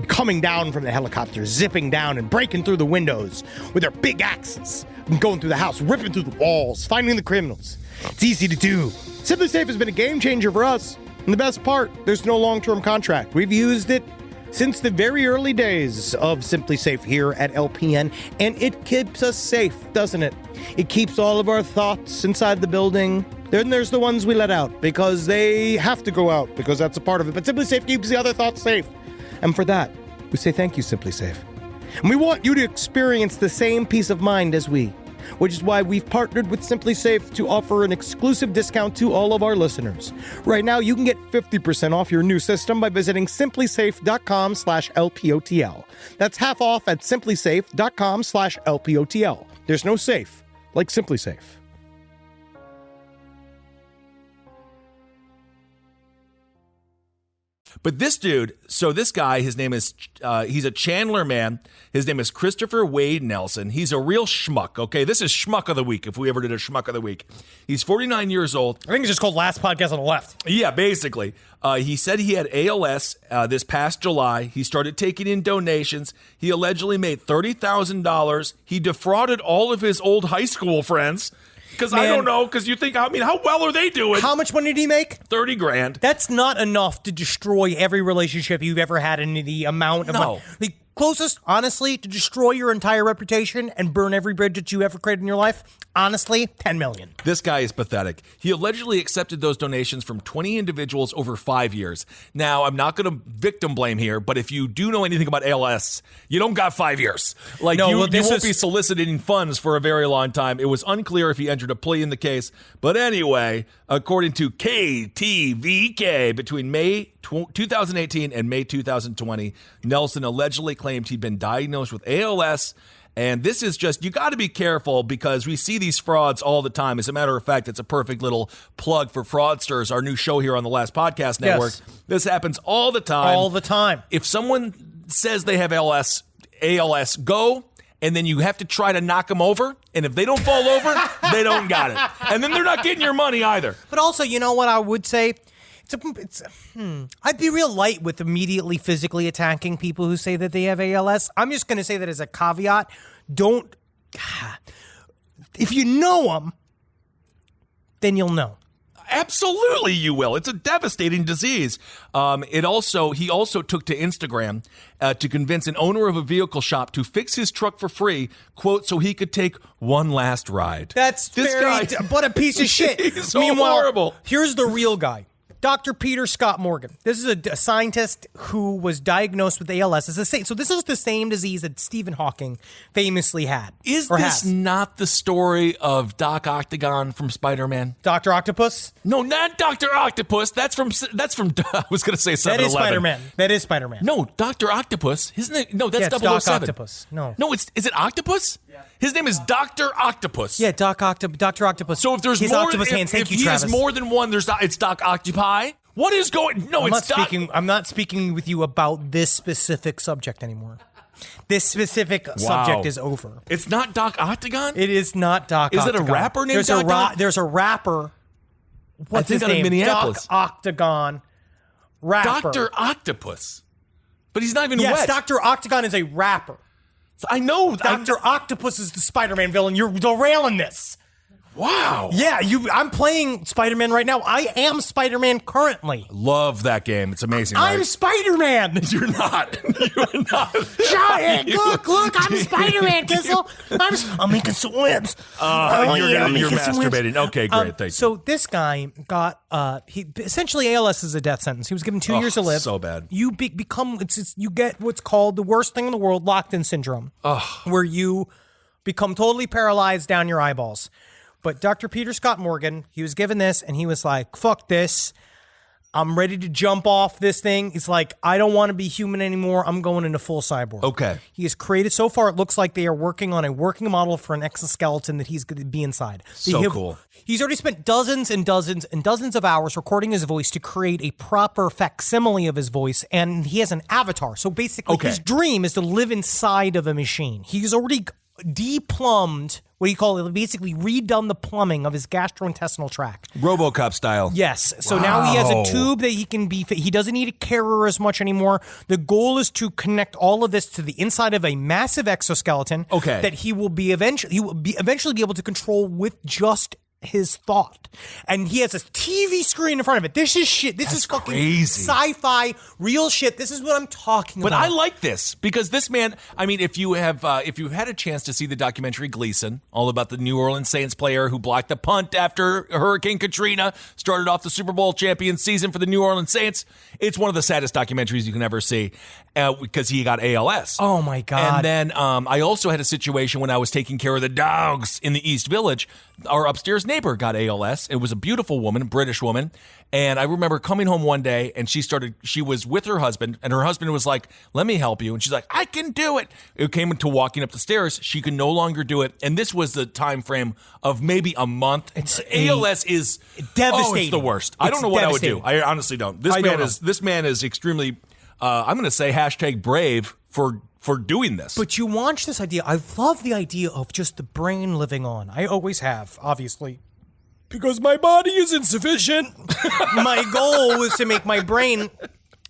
coming down from the helicopter, zipping down and breaking through the windows with their big axes, and going through the house, ripping through the walls, finding the criminals. It's easy to do. Simply Safe has been a game changer for us. And the best part, there's no long-term contract. We've used it since the very early days of Simply Safe here at LPN, and it keeps us safe, doesn't it? It keeps all of our thoughts inside the building. Then there's the ones we let out because they have to go out because that's a part of it. But Simply Safe keeps the other thoughts safe. And for that, we say thank you, Simply Safe. And we want you to experience the same peace of mind as we, which is why we've partnered with Simply Safe to offer an exclusive discount to all of our listeners. Right now, you can get 50% off your new system by visiting simplysafe.com/LPOTL. That's half off at simplysafe.com/LPOTL. There's no safe like Simply Safe. But this dude, so this guy, his name is, he's a Chandler man. His name is Christopher Wade Nelson. He's a real schmuck, okay? This is Schmuck of the Week, if we ever did a Schmuck of the Week. He's 49 years old. I think it's just called Last Podcast on the Left. Yeah, basically. He said he had ALS this past July. He started taking in donations. He allegedly made $30,000. He defrauded all of his old high school friends. Because I don't know, because you think, I mean, how well are they doing? How much money did he make? 30 grand. That's not enough to destroy every relationship you've ever had in the amount of money. The closest, honestly, to destroy your entire reputation and burn every bridge that you ever created in your life, honestly, 10 million. This guy is pathetic. He allegedly accepted those donations from 20 individuals over 5 years. Now, I'm not going to victim blame here, but if you do know anything about ALS, you don't got 5 years. Like, you won't be soliciting funds for a very long time. It was unclear if he entered a plea in the case. But anyway, according to KTVK, between May 2018 and May 2020, Nelson allegedly claimed he'd been diagnosed with ALS. And this is just, you got to be careful because we see these frauds all the time. As a matter of fact, it's a perfect little plug for Fraudsters, our new show here on the Last Podcast Network. Yes. This happens all the time. All the time. If someone says they have ALS, go, and then you have to try to knock them over. And if they don't fall over, they don't got it. And then they're not getting your money either. But also, you know what I would say? I'd be real light with immediately physically attacking people who say that they have ALS. I'm just going to say that as a caveat. If you know them, then you'll know. Absolutely, you will. It's a devastating disease. He also took to Instagram to convince an owner of a vehicle shop to fix his truck for free, quote, so he could take one last ride. That's what a piece of shit. He's so horrible. Here's the real guy. Dr. Peter Scott Morgan. This is a scientist who was diagnosed with ALS. So this is the same disease that Stephen Hawking famously had. Is this not the story of Doc Octagon from Spider-Man? Dr. Octopus? No, not Dr. Octopus. That's from I was going to say 7-11. That is Spider-Man. That is Spider-Man. No, Dr. Octopus. Isn't it? No, that's 007. Doc Octopus. No, is it Octopus? Yeah. His name is Dr. Octopus. Yeah, Dr. Octopus. So if there's his more, octopus hands, thank you, Travis. If he has more than one, it's Doc Octopi. What is going? No, I'm not speaking with you about this specific subject anymore. This specific subject is over. It's not Doc Octagon? It is not Doc Octagon. Is it a rapper named Doc? There's a rapper. What's his name? Minneapolis. Doc Octagon. Rapper. Dr. Octopus. But he's not even wet. Yes, Dr. Octagon is a rapper. I know. Dr. Octopus is the Spider-Man villain. You're derailing this. Wow. Yeah, I'm playing Spider-Man right now. I am Spider-Man currently. Love that game. It's amazing. Right? I'm Spider-Man. You're not. You're not. Look, I'm Spider-Man, Kissel. I'm making some webs. You're masturbating. Okay, great. Thank you. So this guy got, essentially ALS is a death sentence. He was given 2 years to live. So bad. You you get what's called the worst thing in the world, locked-in syndrome, where you become totally paralyzed down your eyeballs. But Dr. Peter Scott Morgan, he was given this, and he was like, fuck this. I'm ready to jump off this thing. He's like, I don't want to be human anymore. I'm going into full cyborg. Okay. He has created, so far it looks like they are working on a working model for an exoskeleton that he's going to be inside. Cool. He's already spent dozens and dozens and dozens of hours recording his voice to create a proper facsimile of his voice, and he has an avatar. So basically, his dream is to live inside of a machine. He's already deplumbed, what do you call it, basically redone the plumbing of his gastrointestinal tract. RoboCop style. Yes. So now he has a tube that he doesn't need a carrier as much anymore. The goal is to connect all of this to the inside of a massive exoskeleton that he will eventually be able to control with just his thought. And he has a TV screen in front of it. This is shit. This is fucking crazy. Sci-fi, real shit. This is what I'm talking about. But I like this because this man, I mean, if you've had a chance to see the documentary Gleason, all about the New Orleans Saints player who blocked the punt after Hurricane Katrina started off the Super Bowl champion season for the New Orleans Saints, it's one of the saddest documentaries you can ever see because he got ALS. Oh my God. And then I also had a situation when I was taking care of the dogs in the East Village. Our upstairs neighbor got ALS. It was a beautiful woman, a British woman. And I remember coming home one day and she was with her husband and her husband was like, let me help you. And she's like, I can do it. It came into walking up the stairs. She could no longer do it. And this was the time frame of maybe a month. ALS is devastating. Oh, it's the worst. I don't know what I would do. I honestly don't. This man is extremely, I'm going to say #brave for doing this. But you watch this idea. I love the idea of just the brain living on. I always have, obviously. Because my body is insufficient. My goal was to make my brain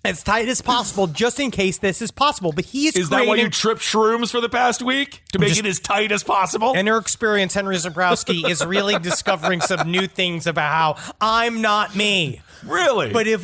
as tight as possible just in case this is possible. But he is that why you tripped shrooms for the past week? To make it as tight as possible? In her experience, Henry Zabrowski is really discovering some new things about how I'm not me. Really? But if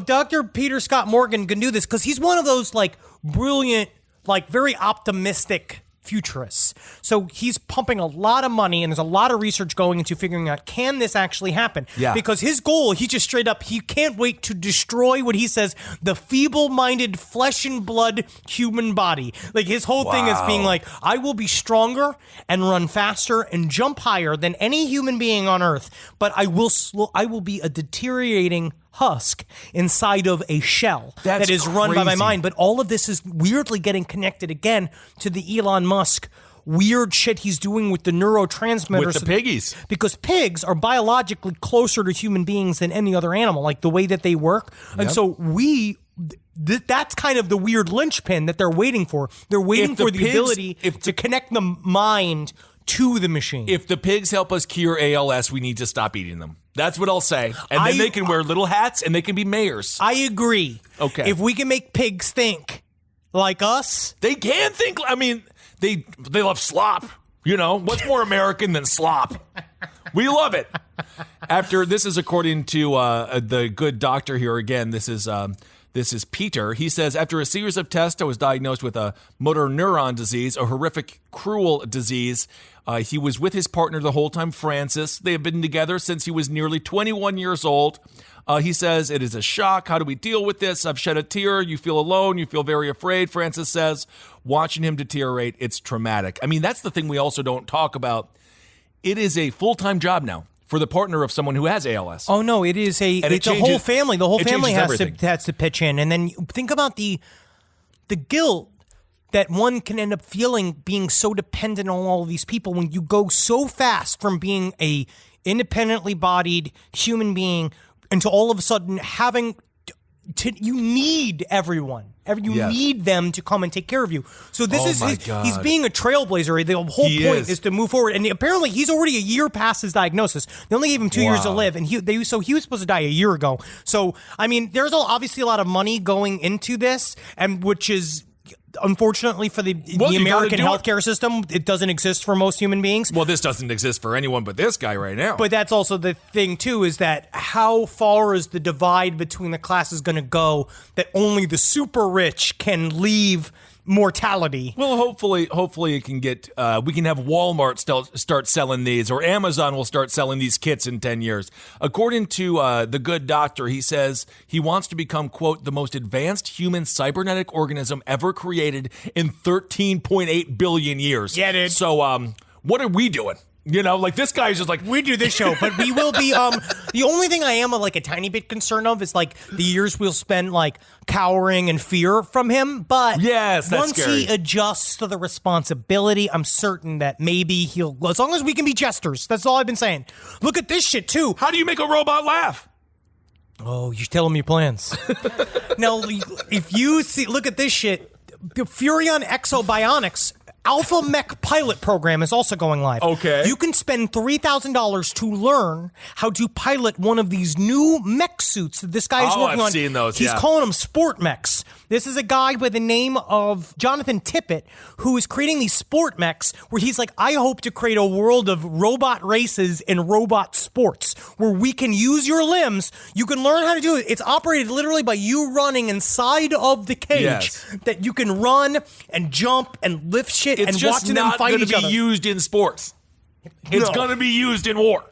Dr. Peter Scott Morgan can do this, because he's one of those like brilliant, like very optimistic futurists. So he's pumping a lot of money and there's a lot of research going into figuring out, can this actually happen? Yeah. Because his goal, he just straight up, he can't wait to destroy what he says, the feeble-minded flesh and blood human body. Like his whole thing is being like, I will be stronger and run faster and jump higher than any human being on earth, but I will be a deteriorating husk inside of a shell that is run by my mind. But all of this is weirdly getting connected again to the Elon Musk weird shit he's doing with the neurotransmitters. With the piggies. Because pigs are biologically closer to human beings than any other animal, like the way that they work. Yep. And so that's kind of the weird linchpin that they're waiting for. They're waiting for the ability to connect the mind to the machine. If the pigs help us cure ALS, we need to stop eating them. That's what I'll say. And then they can wear little hats and they can be mayors. I agree. Okay. If we can make pigs think like us. They can think. I mean, they love slop. You know, what's more American than slop? We love it. This is according to the good doctor here again. This is Peter. He says, after a series of tests, I was diagnosed with a motor neuron disease, a horrific, cruel disease. He was with his partner the whole time, Francis. They have been together since he was nearly 21 years old. He says, it is a shock. How do we deal with this? I've shed a tear. You feel alone. You feel very afraid, Francis says. Watching him deteriorate, it's traumatic. I mean, that's the thing we also don't talk about. It is a full-time job now for the partner of someone who has ALS. Oh, no, it's a whole family. The whole family has to pitch in. And then think about the guilt that one can end up feeling being so dependent on all of these people when you go so fast from being a independently bodied human being into all of a sudden having you need everyone. You need them to come and take care of you. So this he's being a trailblazer. The whole point is to move forward. And apparently he's already a year past his diagnosis. They only gave him 2 years to live. And he was supposed to die a year ago. So, I mean, there's obviously a lot of money going into this, and which is, unfortunately for the American healthcare system, it doesn't exist for most human beings. Well, this doesn't exist for anyone but this guy right now. But that's also the thing, too, is that how far is the divide between the classes going to go that only the super rich can leave mortality? Well, hopefully it can get, we can have Walmart start selling these, or Amazon will start selling these kits in 10 years. According to the good doctor, he says he wants to become, quote, the most advanced human cybernetic organism ever created in 13.8 billion years. Yeah, dude. So, what are we doing? You know, like this guy's just like, we do this show, but we will be, the only thing I am like a tiny bit concerned of is like the years we'll spend like cowering in fear from him. But yes, that's once scary. he adjusts to the responsibility, I'm certain that maybe he'll, as long as we can be jesters, that's all I've been saying. Look at this shit too. How do you make a robot laugh? Oh, you're telling me plans. Now, if you see, look at this shit, the Furion Exobionics Alpha Mech pilot program is also going live. Okay. You can spend $3,000 to learn how to pilot one of these new mech suits that this guy is working on. I've seen those, He's yeah. calling them sport mechs. This is a guy by the name of Jonathan Tippett who is creating these sport mechs where he's like, I hope to create a world of robot races and robot sports where we can use your limbs. You can learn how to do it. It's operated literally by you running inside of the cage that you can run and jump and lift shit. It's and just watching not them fight going to each be other. used in sports. It's going to be used in war.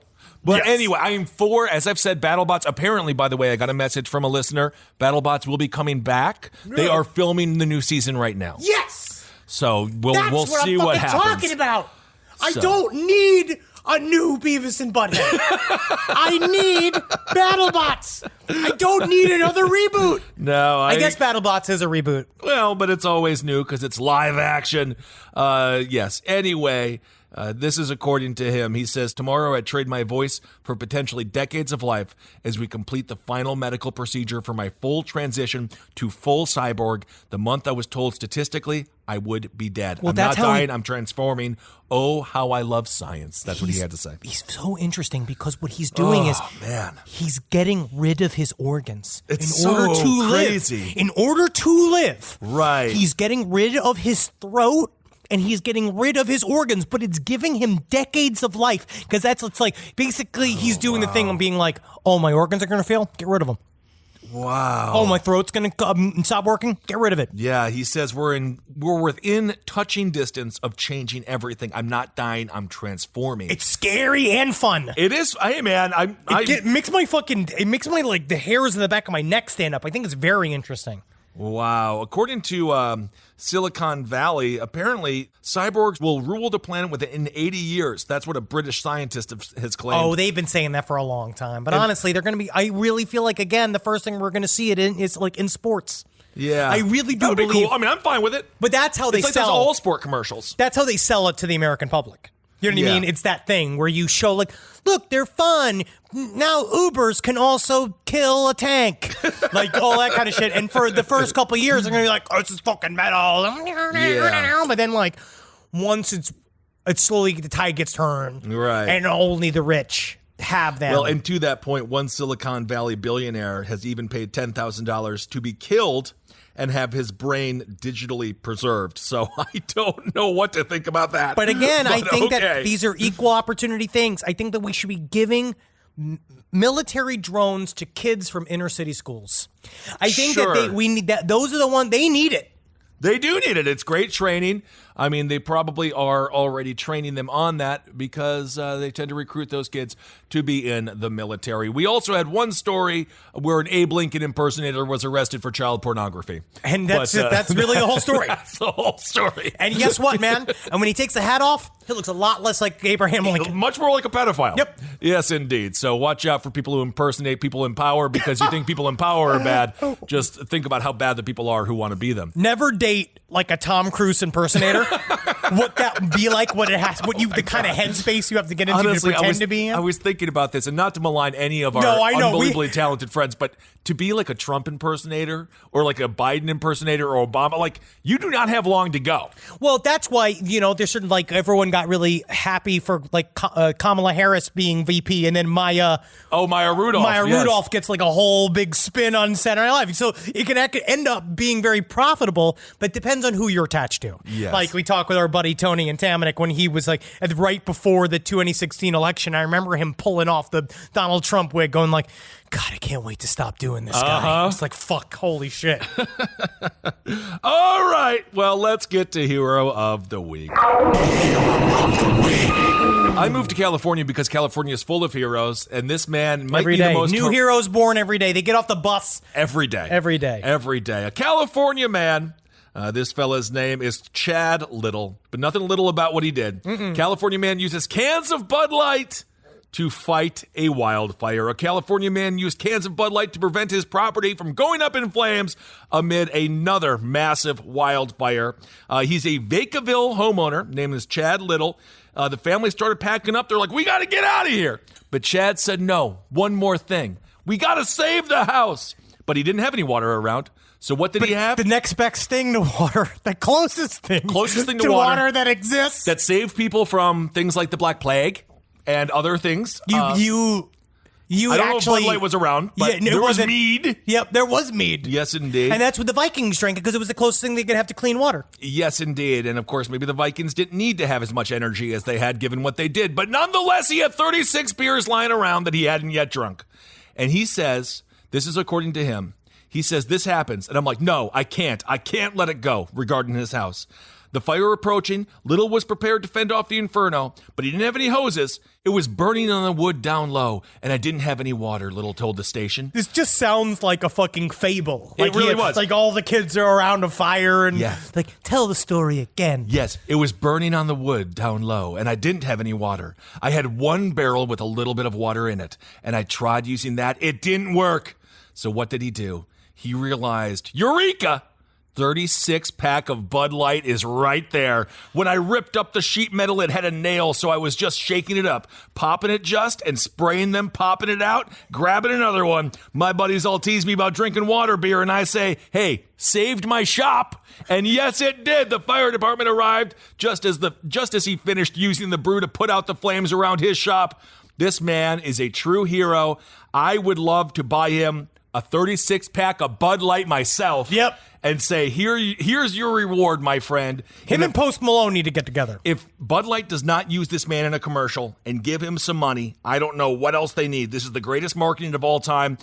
But anyway, I am for, as I've said, BattleBots. Apparently, by the way, I got a message from a listener. BattleBots will be coming back. They are filming the new season right now. Yes. So we'll That's see what what I'm happens. talking about. I don't need a new Beavis and Butthead. I need BattleBots. I don't need another reboot. No, I guess BattleBots is a reboot. Well, but it's always new because it's live action. Yes. Anyway, this is according to him. He says, tomorrow I trade my voice for potentially decades of life as we complete the final medical procedure for my full transition to full cyborg. The month I was told statistically I would be dead. Well, I'm that's not how dying. I'm transforming. Oh, how I love science. That's what he had to say. He's so interesting because what he's doing is he's getting rid of his organs. It's in order so to crazy. Live. In order to live. Right. He's getting rid of his throat. And he's getting rid of his organs, but it's giving him decades of life. Because it's like, basically, he's doing the thing of being like, oh, my organs are going to fail? Get rid of them. Wow. Oh, my throat's going to stop working? Get rid of it. Yeah, he says we're within touching distance of changing everything. I'm not dying. I'm transforming. It's scary and fun. It is. Hey, man. It makes my like the hairs in the back of my neck stand up. I think it's very interesting. Wow. According to Silicon Valley, apparently cyborgs will rule the planet within 80 years. That's what a British scientist has claimed. Oh, they've been saying that for a long time. But honestly, they're going to be, I really feel like, again, the first thing we're going to see it in is like in sports. Yeah. I really do That'd be believe. cool. I mean, I'm fine with it. But that's how they it's like sell. those all sport commercials. That's how they sell it to the American public. You know what I mean? It's that thing where you show like, look, they're fun. Now Ubers can also kill a tank. Like all that kind of shit. And for the first couple of years, they're going to be like, oh, this is fucking metal. Yeah. But then like once it's slowly the tide gets turned. Right. And only the rich have them. Well, and to that point, one Silicon Valley billionaire has even paid $10,000 to be killed and have his brain digitally preserved. So I don't know what to think about that. But again, I think that these are equal opportunity things. I think that we should be giving military drones to kids from inner city schools. I think that we need that. Those are the ones, they need it. They do need it. It's great training. I mean, they probably are already training them on that because they tend to recruit those kids to be in the military. We also had one story where an Abe Lincoln impersonator was arrested for child pornography. And that's really the whole story. That's the whole story. And guess what, man? And when he takes the hat off, he looks a lot less like Abraham Lincoln. Much more like a pedophile. Yep. Yes, indeed. So watch out for people who impersonate people in power because you think people in power are bad. Just think about how bad the people are who want to be them. Never date like a Tom Cruise impersonator. What that would be like, the kind of headspace you have to get into to pretend to be in. I was thinking about this, and not to malign any of our unbelievably talented friends, but to be like a Trump impersonator or like a Biden impersonator or Obama, like you do not have long to go. Well, that's why, there's certain, like, everyone got really happy for, like, Kamala Harris being VP, and then Maya Rudolph. Rudolph gets, like, a whole big spin on Saturday Night Live. So it can end up being very profitable, but it depends on who you're attached to. Yes. Like, we talked with our buddy Tony and Tamanik when he was, like, right before the 2016 election. I remember him pulling off the Donald Trump wig, going like, God, I can't wait to stop doing this guy. It's like, fuck, holy shit. All right. Well, let's get to Hero of the Week. I moved to California because California is full of heroes, and this man might every be day. the most... New heroes born every day. They get off the bus. Every day. Every day. Every day. A California man This fella's name is Chad Little, but nothing little about what he did. California man uses cans of Bud Light to fight a wildfire. A California man used cans of Bud Light to prevent his property from going up in flames amid another massive wildfire. He's a Vacaville homeowner named is Chad Little. The family started packing up. They're like, we got to get out of here. But Chad said, no, one more thing. We got to save the house. But he didn't have any water around. So what did he have? The next best thing to water. The closest thing to water that exists. That saved people from things like the Black Plague and other things. You I don't know if Bud Light was around, but there was mead. Yep, there was mead. Yes, indeed. And that's what the Vikings drank because it was the closest thing they could have to clean water. Yes, indeed. And of course, maybe the Vikings didn't need to have as much energy as they had given what they did. But nonetheless, he had 36 beers lying around that he hadn't yet drunk. And he says, this is according to him, he says, this happens. And I'm like, no, I can't let it go regarding his house. The fire approaching, Little was prepared to fend off the inferno, but he didn't have any hoses. It was burning on the wood down low, and I didn't have any water, Little told the station. This just sounds like a fucking fable. It really was. Like all the kids are around a fire and like, tell the story again. Yes, it was burning on the wood down low, and I didn't have any water. I had one barrel with a little bit of water in it, and I tried using that. It didn't work. So what did he do? He realized, Eureka! 36-pack of Bud Light is right there. When I ripped up the sheet metal, it had a nail, so I was just shaking it up, popping it just, and spraying them, popping it out, grabbing another one. My buddies all tease me about drinking water beer, and I say, hey, saved my shop. And yes, it did. The fire department arrived just as he finished using the brew to put out the flames around his shop. This man is a true hero. I would love to buy him a 36-pack of Bud Light myself. Yep. And say, here's your reward, my friend. Him and Post Malone need to get together. If Bud Light does not use this man in a commercial and give him some money, I don't know what else they need. This is the greatest marketing of all time.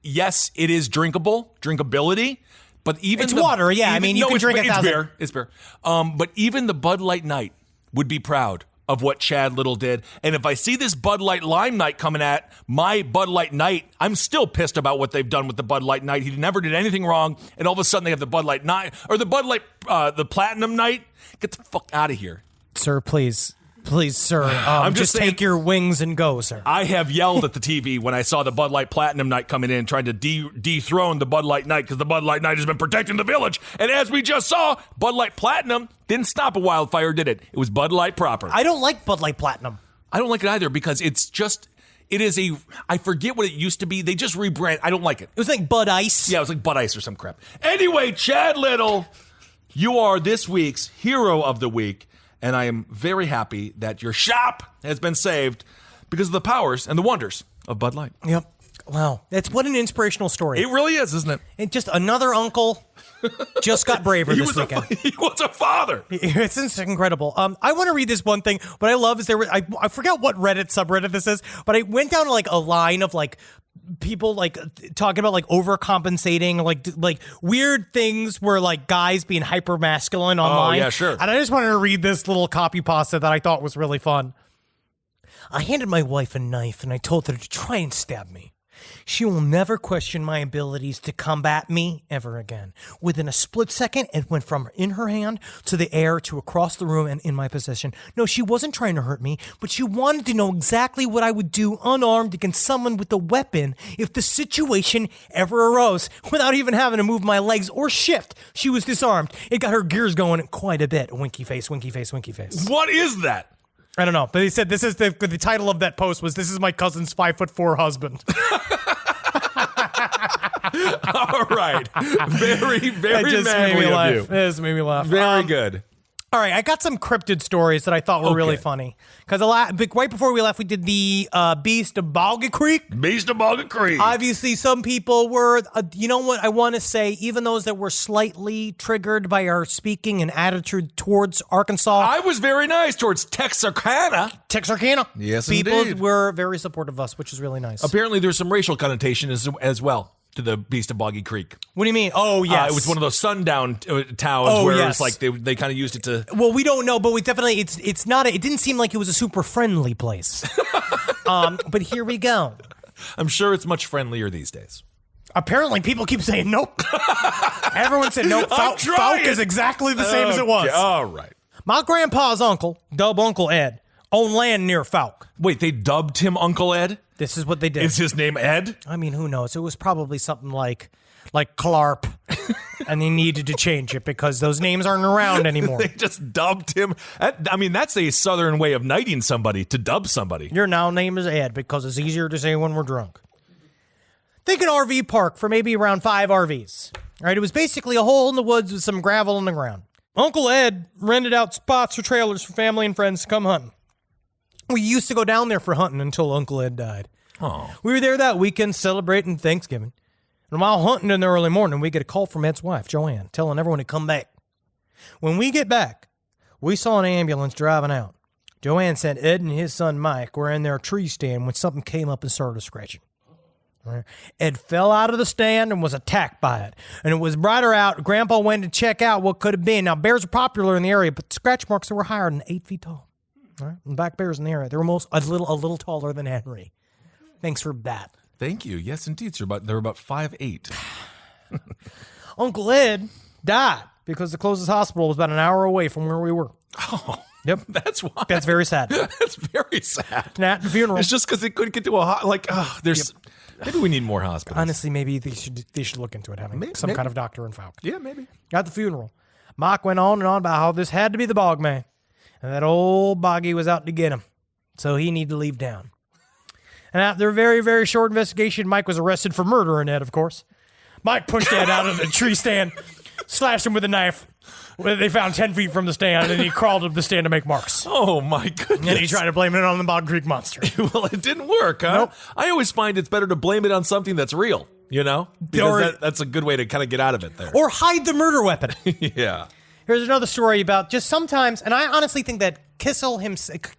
Yes, it is drinkability, but even it's water. Yeah, you can drink 1,000. It's beer. But even the Bud Light Night would be proud of what Chad Little did. And if I see this Bud Light Lime Night coming at my Bud Light Night, I'm still pissed about what they've done with the Bud Light Night. He never did anything wrong, and all of a sudden they have the Bud Light Night, or the Bud Light, the Platinum Night. Get the fuck out of here. Sir, please, sir. I'm just saying, take your wings and go, sir. I have yelled at the TV when I saw the Bud Light Platinum Night coming in, trying to dethrone the Bud Light Night because the Bud Light Night has been protecting the village. And as we just saw, Bud Light Platinum didn't stop a wildfire, did it? It was Bud Light proper. I don't like Bud Light Platinum. I don't like it either because I forget what it used to be. They just rebrand. I don't like it. It was like Bud Ice. Yeah, it was like Bud Ice or some crap. Anyway, Chad Little, you are this week's hero of the week. And I am very happy that your shop has been saved because of the powers and the wonders of Bud Light. Yep. Wow. That's what an inspirational story. It really is, isn't it? And just another uncle just got braver this weekend. He was a father. It's incredible. I want to read this one thing. What I love is I forgot what Reddit subreddit this is, but I went down to like a line of like people like talking about like overcompensating, like weird things where like guys being hyper masculine online. Oh, yeah, sure. And I just wanted to read this little copy pasta that I thought was really fun. I handed my wife a knife and I told her to try and stab me. She will never question my abilities to combat me ever again. Within a split second, it went from in her hand to the air to across the room and in my possession. No, she wasn't trying to hurt me, but she wanted to know exactly what I would do unarmed against someone with a weapon if the situation ever arose. Without even having to move my legs or shift, she was disarmed. It got her gears going quite a bit. Winky face, winky face, winky face. What is that? I don't know, but he said this is the title of that post was, "This is my cousin's 5'4" husband." All right. Very, very manly of you. It just made me laugh. Very good. All right, I got some cryptid stories that I thought were really funny. Because right before we left, we did the Beast of Boggy Creek. Beast of Boggy Creek. Obviously, some people were, you know what I want to say, even those that were slightly triggered by our speaking and attitude towards Arkansas. I was very nice towards Texarkana. Yes, indeed. People were very supportive of us, which is really nice. Apparently, there's some racial connotation as well to the Beast of Boggy Creek. What do you mean? Oh, yes. It was one of those sundown towns where it's like they kind of used it to... Well, we don't know, but we definitely, it's not, it didn't seem like it was a super friendly place. But here we go. I'm sure it's much friendlier these days. Apparently, people keep saying nope. Everyone said, nope, Falk is exactly the same as it was. All right. My grandpa's uncle, dub Uncle Ed, owned land near Falk. Wait, they dubbed him Uncle Ed? This is what they did. Is his name Ed? I mean, who knows? It was probably something like Clarp, and they needed to change it because those names aren't around anymore. They just dubbed him. I mean, that's a southern way of knighting somebody, to dub somebody. Your now name is Ed because it's easier to say when we're drunk. Think an RV park for maybe around 5 RVs. All right, it was basically a hole in the woods with some gravel on the ground. Uncle Ed rented out spots or trailers for family and friends to come hunting. We used to go down there for hunting until Uncle Ed died. Oh. We were there that weekend celebrating Thanksgiving. And while hunting in the early morning, we get a call from Ed's wife, Joanne, telling everyone to come back. When we get back, we saw an ambulance driving out. Joanne said Ed and his son Mike were in their tree stand when something came up and started scratching. Ed fell out of the stand and was attacked by it. And it was brighter out. Grandpa went to check out what could have been. Now, bears are popular in the area, but scratch marks that were higher than 8 feet tall. All right? And black bears in the area, they were a little taller than Henry. Thanks for that. Thank you. Yes, indeed. They're about 5'8". Uncle Ed died because the closest hospital was about an hour away from where we were. Oh, yep. That's why. That's very sad. That's very sad. And at the funeral, it's just because they couldn't get to there's. Yep. Maybe we need more hospitals. Honestly, maybe they should look into it, having some kind of doctor in Falk. Yeah, maybe. At the funeral, Mike went on and on about how this had to be the bog man, and that old boggy was out to get him, so he needed to leave town. And after a very, very short investigation, Mike was arrested for murdering Ed, of course. Mike pushed Ed out of the tree stand, slashed him with a knife. They found 10 feet from the stand, and he crawled up the stand to make marks. Oh, my goodness. And he tried to blame it on the Bog Creek Monster. Well, it didn't work, huh? Nope. I always find it's better to blame it on something that's real, Because that's a good way to kind of get out of it there. Or hide the murder weapon. Yeah. Here's another story about just sometimes, and I honestly think that Kissel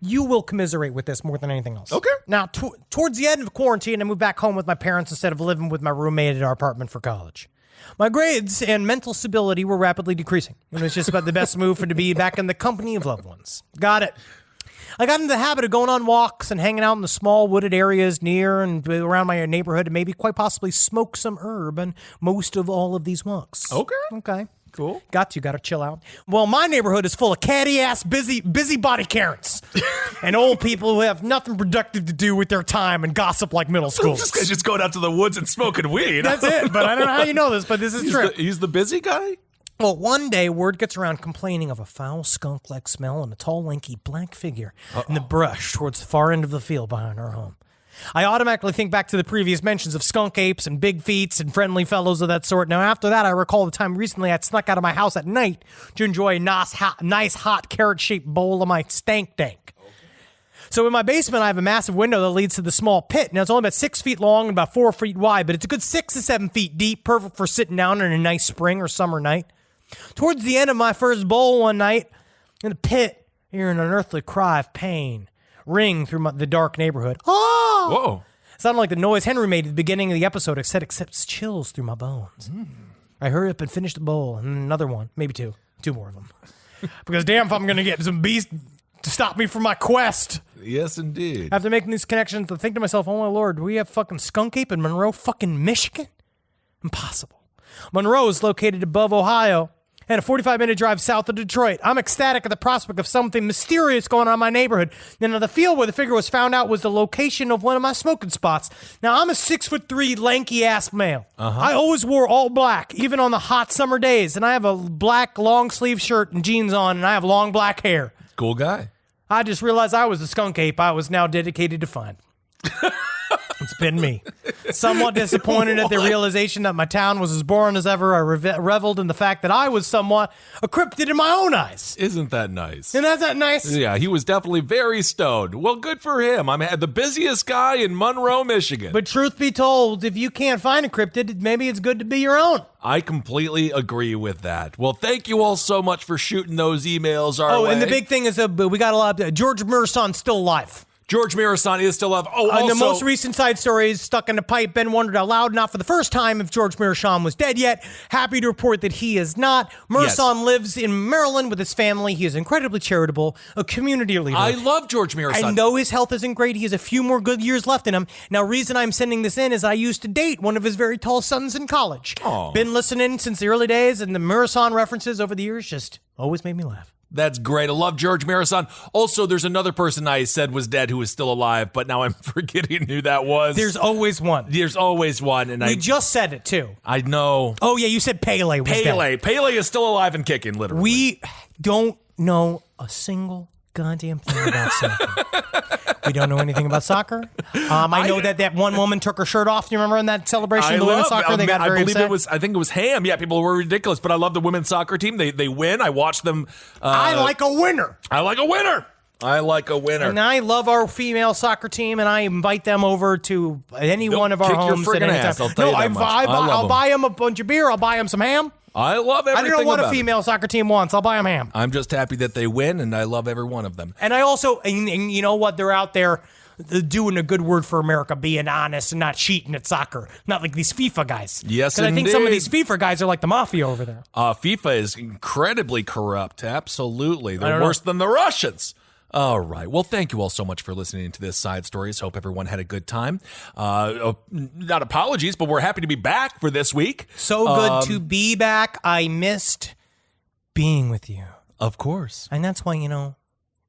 you will commiserate with this more than anything else. Okay. Now, towards the end of quarantine, I moved back home with my parents instead of living with my roommate at our apartment for college. My grades and mental stability were rapidly decreasing. It was just about the best move to be back in the company of loved ones. Got it. I got into the habit of going on walks and hanging out in the small wooded areas near and around my neighborhood and maybe quite possibly smoke some herb on most of all of these walks. Okay. Cool. Got to chill out. Well, my neighborhood is full of catty-ass, busybody Karens and old people who have nothing productive to do with their time and gossip like middle schoolers. This guy's just going out to the woods and smoking weed. That's it, but I don't know how you know this, but this is true. He's the busy guy? Well, one day, word gets around complaining of a foul skunk-like smell and a tall, lanky, black figure in the brush towards the far end of the field behind our home. I automatically think back to the previous mentions of skunk apes and big feets and friendly fellows of that sort. Now, after that, I recall the time recently I'd snuck out of my house at night to enjoy a nice hot carrot-shaped bowl of my stank dank. So in my basement, I have a massive window that leads to the small pit. Now, it's only about 6 feet long and about 4 feet wide, but it's a good 6 to 7 feet deep, perfect for sitting down on a nice spring or summer night. Towards the end of my first bowl one night, in the pit, hearing an unearthly cry of pain ring through the dark neighborhood. Oh! Whoa. Sounded like the noise Henry made at the beginning of the episode, except chills through my bones. I hurry up and finish the bowl, and another one, maybe two more of them. Because damn if I'm going to get some beast to stop me from my quest. Yes, indeed. After making these connections, I think to myself, oh my lord, do we have fucking skunk ape in Monroe, fucking Michigan? Impossible. Monroe is located above Ohio and a 45-minute drive south of Detroit. I'm ecstatic at the prospect of something mysterious going on in my neighborhood. Now, the field where the figure was found out was the location of one of my smoking spots. Now, I'm a 6'3", lanky-ass male. I always wore all black, even on the hot summer days, and I have a black long-sleeve shirt and jeans on, and I have long black hair. Cool guy. I just realized I was the skunk ape I was now dedicated to find. It's been me. Somewhat disappointed at the realization that my town was as boring as ever, I reveled in the fact that I was somewhat a cryptid in my own eyes. Isn't that nice? And that's that nice? Yeah, he was definitely very stoned. Well, good for him. I'm the busiest guy in Monroe, Michigan. But truth be told, if you can't find a cryptid, maybe it's good to be your own. I completely agree with that. Well, thank you all so much for shooting those emails our way. And the big thing is we got a lot of George Merson still alive. George Mirasan is still alive. Oh, In the also, most recent side stories, stuck in the pipe, Ben wondered out loud, not for the first time, if George Mirasan was dead yet. Happy to report that he is not. Mirasan lives in Maryland with his family. He is incredibly charitable, a community leader. I love George Mirasan. And though his health isn't great, he has a few more good years left in him. Now, reason I'm sending this in is I used to date one of his very tall sons in college. Aww. Been listening since the early days, and the Mirasan references over the years just always made me laugh. That's great. I love George Mirasan. Also, there's another person I said was dead who is still alive, but now I'm forgetting who that was. There's always one. There's always one. And we just said it, too. I know. Oh, yeah, you said Pele was dead. Pele is still alive and kicking, literally. We don't know a single goddamn thing about soccer. We don't know anything about soccer. I know that one woman took her shirt off. Do you remember in that celebration of the women's soccer? They got very upset. I think it was Ham. Yeah, people were ridiculous, but I love the women's soccer team. They win. I watch them. I like a winner. I like a winner. I like a winner. And I love our female soccer team, and I invite them over to any one of our homes at any time. I'll buy them a bunch of beer. I'll buy them some ham. I love everything. I don't know what about a female soccer team wants. I'll buy them ham. I'm just happy that they win, and I love every one of them. And I also, and you know what? They're out there doing a good word for America, being honest and not cheating at soccer. Not like these FIFA guys. Yes, because I think some of these FIFA guys are like the mafia over there. FIFA is incredibly corrupt. Absolutely. They're worse than the Russians. All right. Well, thank you all so much for listening to this Side Stories. Hope everyone had a good time. Not apologies, but we're happy to be back for this week. So good to be back. I missed being with you. Of course. And that's why,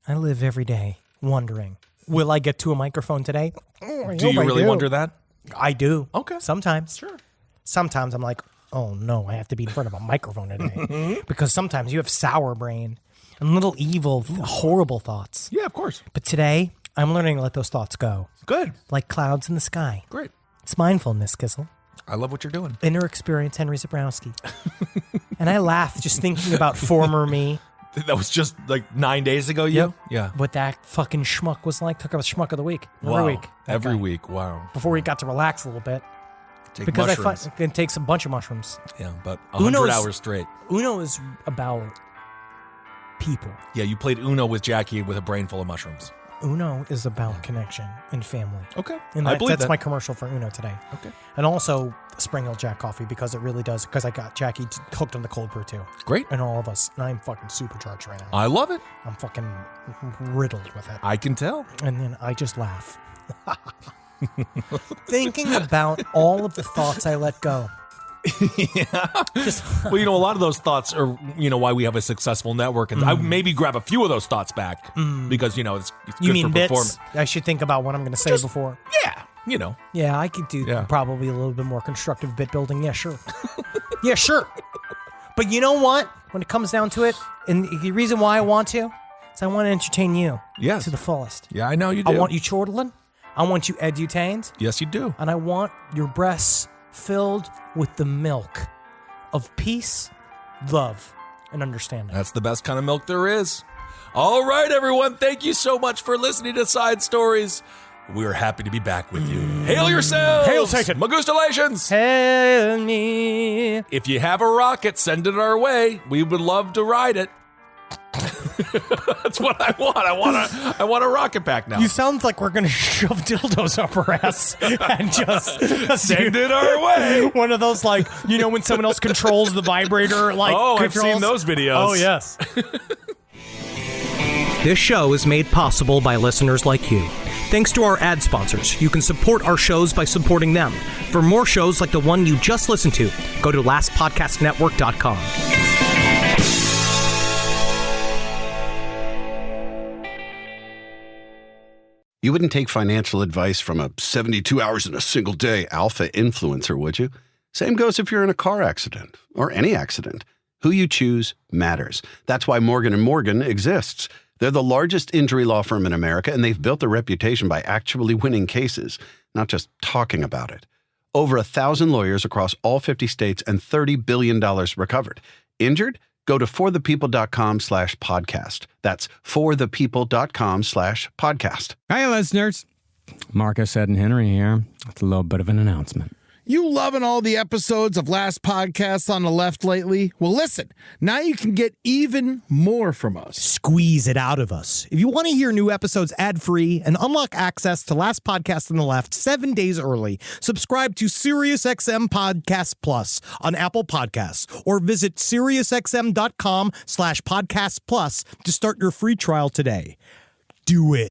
I live every day wondering, will I get to a microphone today? Do you really wonder that? I do. Okay. Sometimes. Sure. Sometimes I'm like, oh no, I have to be in front of a microphone today. Because sometimes you have sour brain and little evil, horrible thoughts. Yeah, of course. But today, I'm learning to let those thoughts go. Good. Like clouds in the sky. Great. It's mindfulness, Kissel. I love what you're doing. Inner experience, Henry Zabrowski. And I laugh just thinking about former me. That was just like 9 days ago, you? Yep. Yeah. What that fucking schmuck was like. Took up a schmuck of the week. Wow. Every week. Wow. Before he got to relax a little bit. Because I can take a bunch of mushrooms. Yeah, but 100 hours straight. Uno is about people. Yeah, you played Uno with Jackie with a brain full of mushrooms. Uno is about connection and family. Okay. And I believe that's that. my commercial for Uno today. Okay. And also Spring Hill Jack coffee, because it really does, because I got Jackie hooked on the cold brew too. Great. And all of us. And I'm fucking supercharged right now. I love it. I'm fucking riddled with it. I can tell. And then I just laugh. Thinking about all of the thoughts I let go. Yeah. Well, a lot of those thoughts are, why we have a successful network. And I would maybe grab a few of those thoughts back because, it's you good mean for bits? performance. I should think about what I'm going to say before. Yeah. Yeah, I could do probably a little bit more constructive bit building. Yeah, sure. Yeah, sure. But you know what? When it comes down to it, and the reason why I want to is I want to entertain you to the fullest. Yeah, I know you do. I want you chortling. I want you edutained. Yes, you do. And I want your breasts filled with the milk of peace, love, and understanding. That's the best kind of milk there is. All right, everyone. Thank you so much for listening to Side Stories. We're happy to be back with you. Hail yourselves! Hail Satan! Magustalations! Hail me! If you have a rocket, send it our way. We would love to ride it. That's what I want. I want a rocket pack now. You sound like we're gonna shove dildos up our ass and just send it our way. One of those, like, when someone else controls the vibrator, like. Oh, I've seen those videos. Oh, yes. This show is made possible by listeners like you. Thanks to our ad sponsors, you can support our shows by supporting them. For more shows like the one you just listened to, go to lastpodcastnetwork.com. You wouldn't take financial advice from a 72 hours in a single day alpha influencer, would you? Same goes if you're in a car accident or any accident. Who you choose matters. That's why Morgan & Morgan exists. They're the largest injury law firm in America, and they've built a reputation by actually winning cases, not just talking about it. Over 1,000 lawyers across all 50 states and $30 billion recovered. Injured? Go to forthepeople.com/podcast. That's forthepeople.com/podcast. Hi, listeners. Marcus, Ed, and Henry here. It's a little bit of an announcement. You loving all the episodes of Last Podcast on the Left lately? Well, listen, now you can get even more from us. Squeeze it out of us. If you want to hear new episodes ad-free and unlock access to Last Podcast on the Left 7 days early, subscribe to SiriusXM Podcast Plus on Apple Podcasts or visit SiriusXM.com/podcastplus to start your free trial today. Do it.